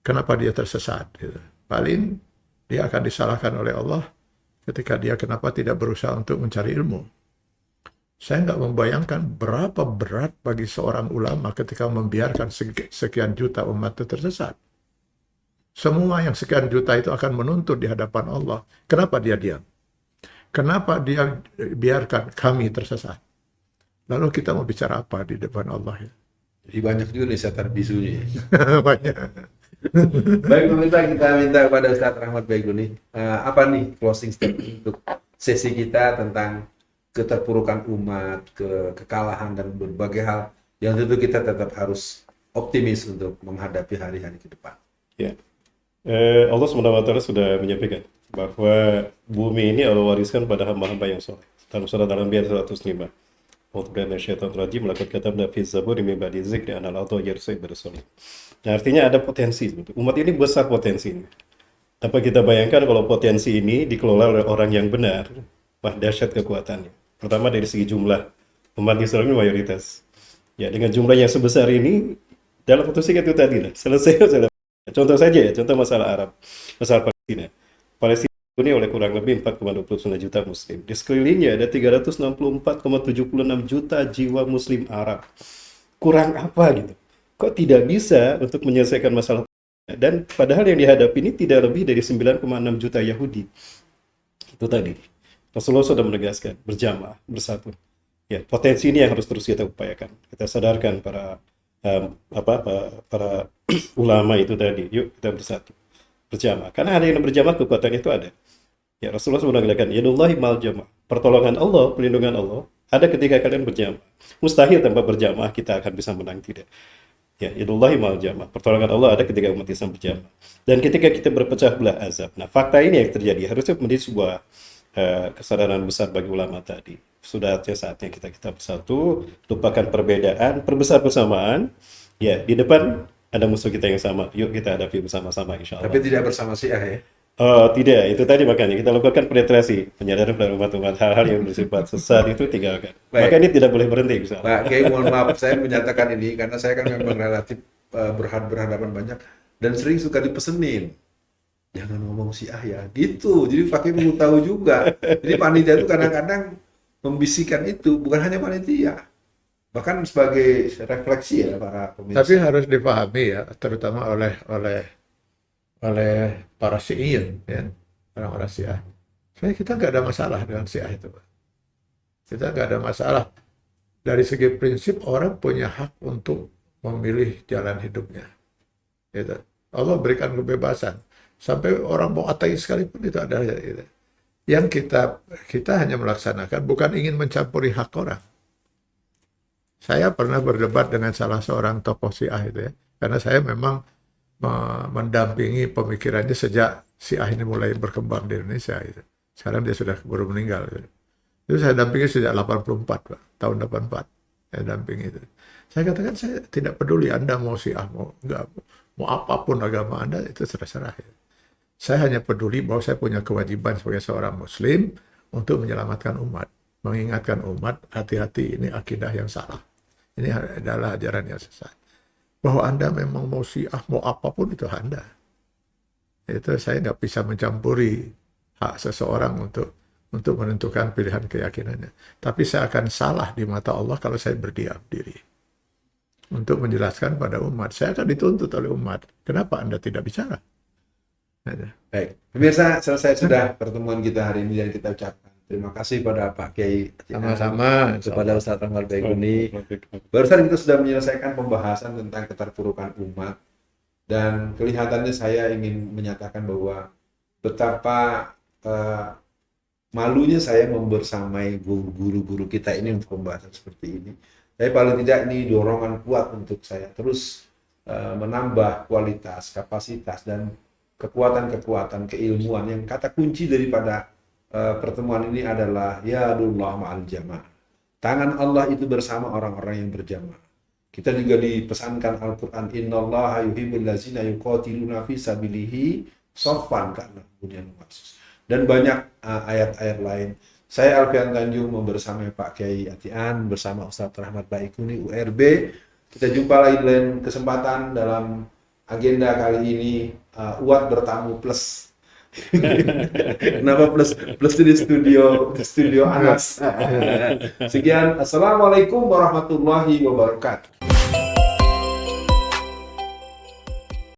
kenapa dia tersesat. Gitu. Paling dia akan disalahkan oleh Allah ketika dia kenapa tidak berusaha untuk mencari ilmu. Saya nggak membayangkan berapa berat bagi seorang ulama ketika membiarkan sekian juta umat itu tersesat. Semua yang sekian juta itu akan menuntut di hadapan Allah. Kenapa dia diam? Kenapa dia biarkan kami tersesat? Lalu kita mau bicara apa di depan Allah ya? Jadi banyak juga nih setan bisunya. Banyak. Baik pemirsa, kita minta kepada Ustadz Rahmat Baikuni, apa nih closing statement untuk sesi kita tentang keterpurukan umat, kekalahan dan berbagai hal yang tentu kita tetap harus optimis untuk menghadapi hari-hari ke depan. Ya. Allah SWT sudah menyampaikan bahwa bumi ini Allah wariskan pada hamba-hamba yang soleh. Dalam surat Al-Anbiya 105. A'udzubillahi melakot katabna fi zaburi min ba'di dzikri anal arda yarsu'u birrasul. Nah, artinya ada potensi. Umat ini besar potensinya. Apa kita bayangkan kalau potensi ini dikelola oleh orang yang benar, wah dahsyat kekuatannya. Pertama dari segi jumlah, umat Islam ini mayoritas. Ya, dengan jumlah yang sebesar ini, dalam waktu singkat itu tadi lah, selesai. Contoh saja ya, contoh masalah Arab, masalah Palestina. Palestina ini oleh kurang lebih 4,29 juta muslim. Di sekelilingnya ada 364,76 juta jiwa muslim Arab. Kurang apa gitu? Kok tidak bisa untuk menyelesaikan masalah? Dan padahal yang dihadapi ini tidak lebih dari 9,6 juta Yahudi. Itu tadi. Rasulullah sudah menegaskan, berjamaah, bersatu. Ya, potensi ini yang harus terus kita upayakan. Kita sadarkan para ulama itu tadi. Yuk kita bersatu, berjamaah. Karena ada yang berjamaah, kekuatan itu ada. Ya, Rasulullah sudah mengatakan, yadullahi mal jamaah. Pertolongan Allah, perlindungan Allah ada ketika kalian berjamaah. Mustahil tanpa berjamaah kita akan bisa menang, tidak. Ya, yadullahi mal jamaah. Pertolongan Allah ada ketika umat Islam berjamaah. Dan ketika kita berpecah belah azab. Nah, fakta ini yang terjadi harusnya menjadi sebuah kesadaran besar bagi ulama tadi. Sudah saatnya kita bersatu, lupakan perbedaan, perbesar persamaan. Ya, di depan ada musuh kita yang sama. Yuk kita hadapi bersama-sama, insya Allah. Tapi tidak bersama Syiah ya? Oh, tidak. Itu tadi makanya kita lakukan penetrasi, penyadaran pada umat-umat, hal-hal yang bersifat sesat itu tinggalkan. Baik. Maka ini tidak boleh berhenti, insya Allah. Pak Kiai, mohon maaf saya menyatakan ini karena saya kan memang relatif berhadapan banyak dan sering suka dipesenin. Jangan ngomong Syiah ya, gitu. Jadi Pak Kiai perlu tahu juga. Jadi panitia itu kadang-kadang membisikkan itu, bukan hanya panitia. Bahkan sebagai refleksi ya para pemirsa. Tapi harus dipahami ya, terutama oleh para Syiiyin, ya, orang-orang Syiah. Sebenarnya kita nggak ada masalah dengan Syiah itu, Pak. Kita nggak ada masalah. Dari segi prinsip, orang punya hak untuk memilih jalan hidupnya. Gitu. Allah berikan kebebasan. Sampai orang mau ateis sekalipun itu ada. Gitu. Yang kita hanya melaksanakan, bukan ingin mencampuri hak orang. Saya pernah berdebat dengan salah seorang tokoh Syiah itu ya, karena saya memang mendampingi pemikirannya sejak Syiah ini mulai berkembang di Indonesia. Gitu. Sekarang dia sudah baru meninggal. Gitu. Itu saya dampingi sejak 84, Pak, tahun 84. Saya dampingi itu. Saya katakan saya tidak peduli Anda mau Syiah, mau apapun agama Anda, itu serah-serah. Ya. Saya hanya peduli bahwa saya punya kewajiban sebagai seorang Muslim untuk menyelamatkan umat. Mengingatkan umat, hati-hati ini akidah yang salah. Ini adalah ajaran yang sesat. Bahwa Anda memang mau Syiah, mau apapun itu Anda. Itu saya nggak bisa mencampuri hak seseorang untuk menentukan pilihan keyakinannya. Tapi saya akan salah di mata Allah kalau saya berdiam diri. Untuk menjelaskan pada umat. Saya akan dituntut oleh umat. Kenapa Anda tidak bicara? Baik, pemirsa, selesai sudah pertemuan kita hari ini dan kita ucapkan terima kasih pada Pak Kiai, Sama-sama. kepada Ustadz Rahmat Baikuni. Barusan kita sudah menyelesaikan pembahasan tentang keterpurukan umat dan kelihatannya saya ingin menyatakan bahwa betapa malunya saya membersamai guru-guru kita ini untuk pembahasan seperti ini. Tapi paling tidak ini dorongan kuat untuk saya terus menambah kualitas, kapasitas dan kekuatan-kekuatan keilmuan yang kata kunci daripada pertemuan ini adalah yadullah ma'al jamaah. Tangan Allah itu bersama orang-orang yang berjamaah. Kita juga dipesankan Al-Quran, innallaha yuhibbul ladzina yuqatiluna fi sabilihi shaffan ka'annahum bunyanun marsus. Dan banyak ayat-ayat lain. Saya Alfian Tanjung membersamai Pak Kiai Atian bersama Ustadz Rahmat Baikuni URB. Kita jumpa lagi di lain kesempatan dalam agenda kali ini. Uat bertamu plus. Kenapa plus? Plus di studio Anas. Sekian, assalamualaikum warahmatullahi wabarakatuh.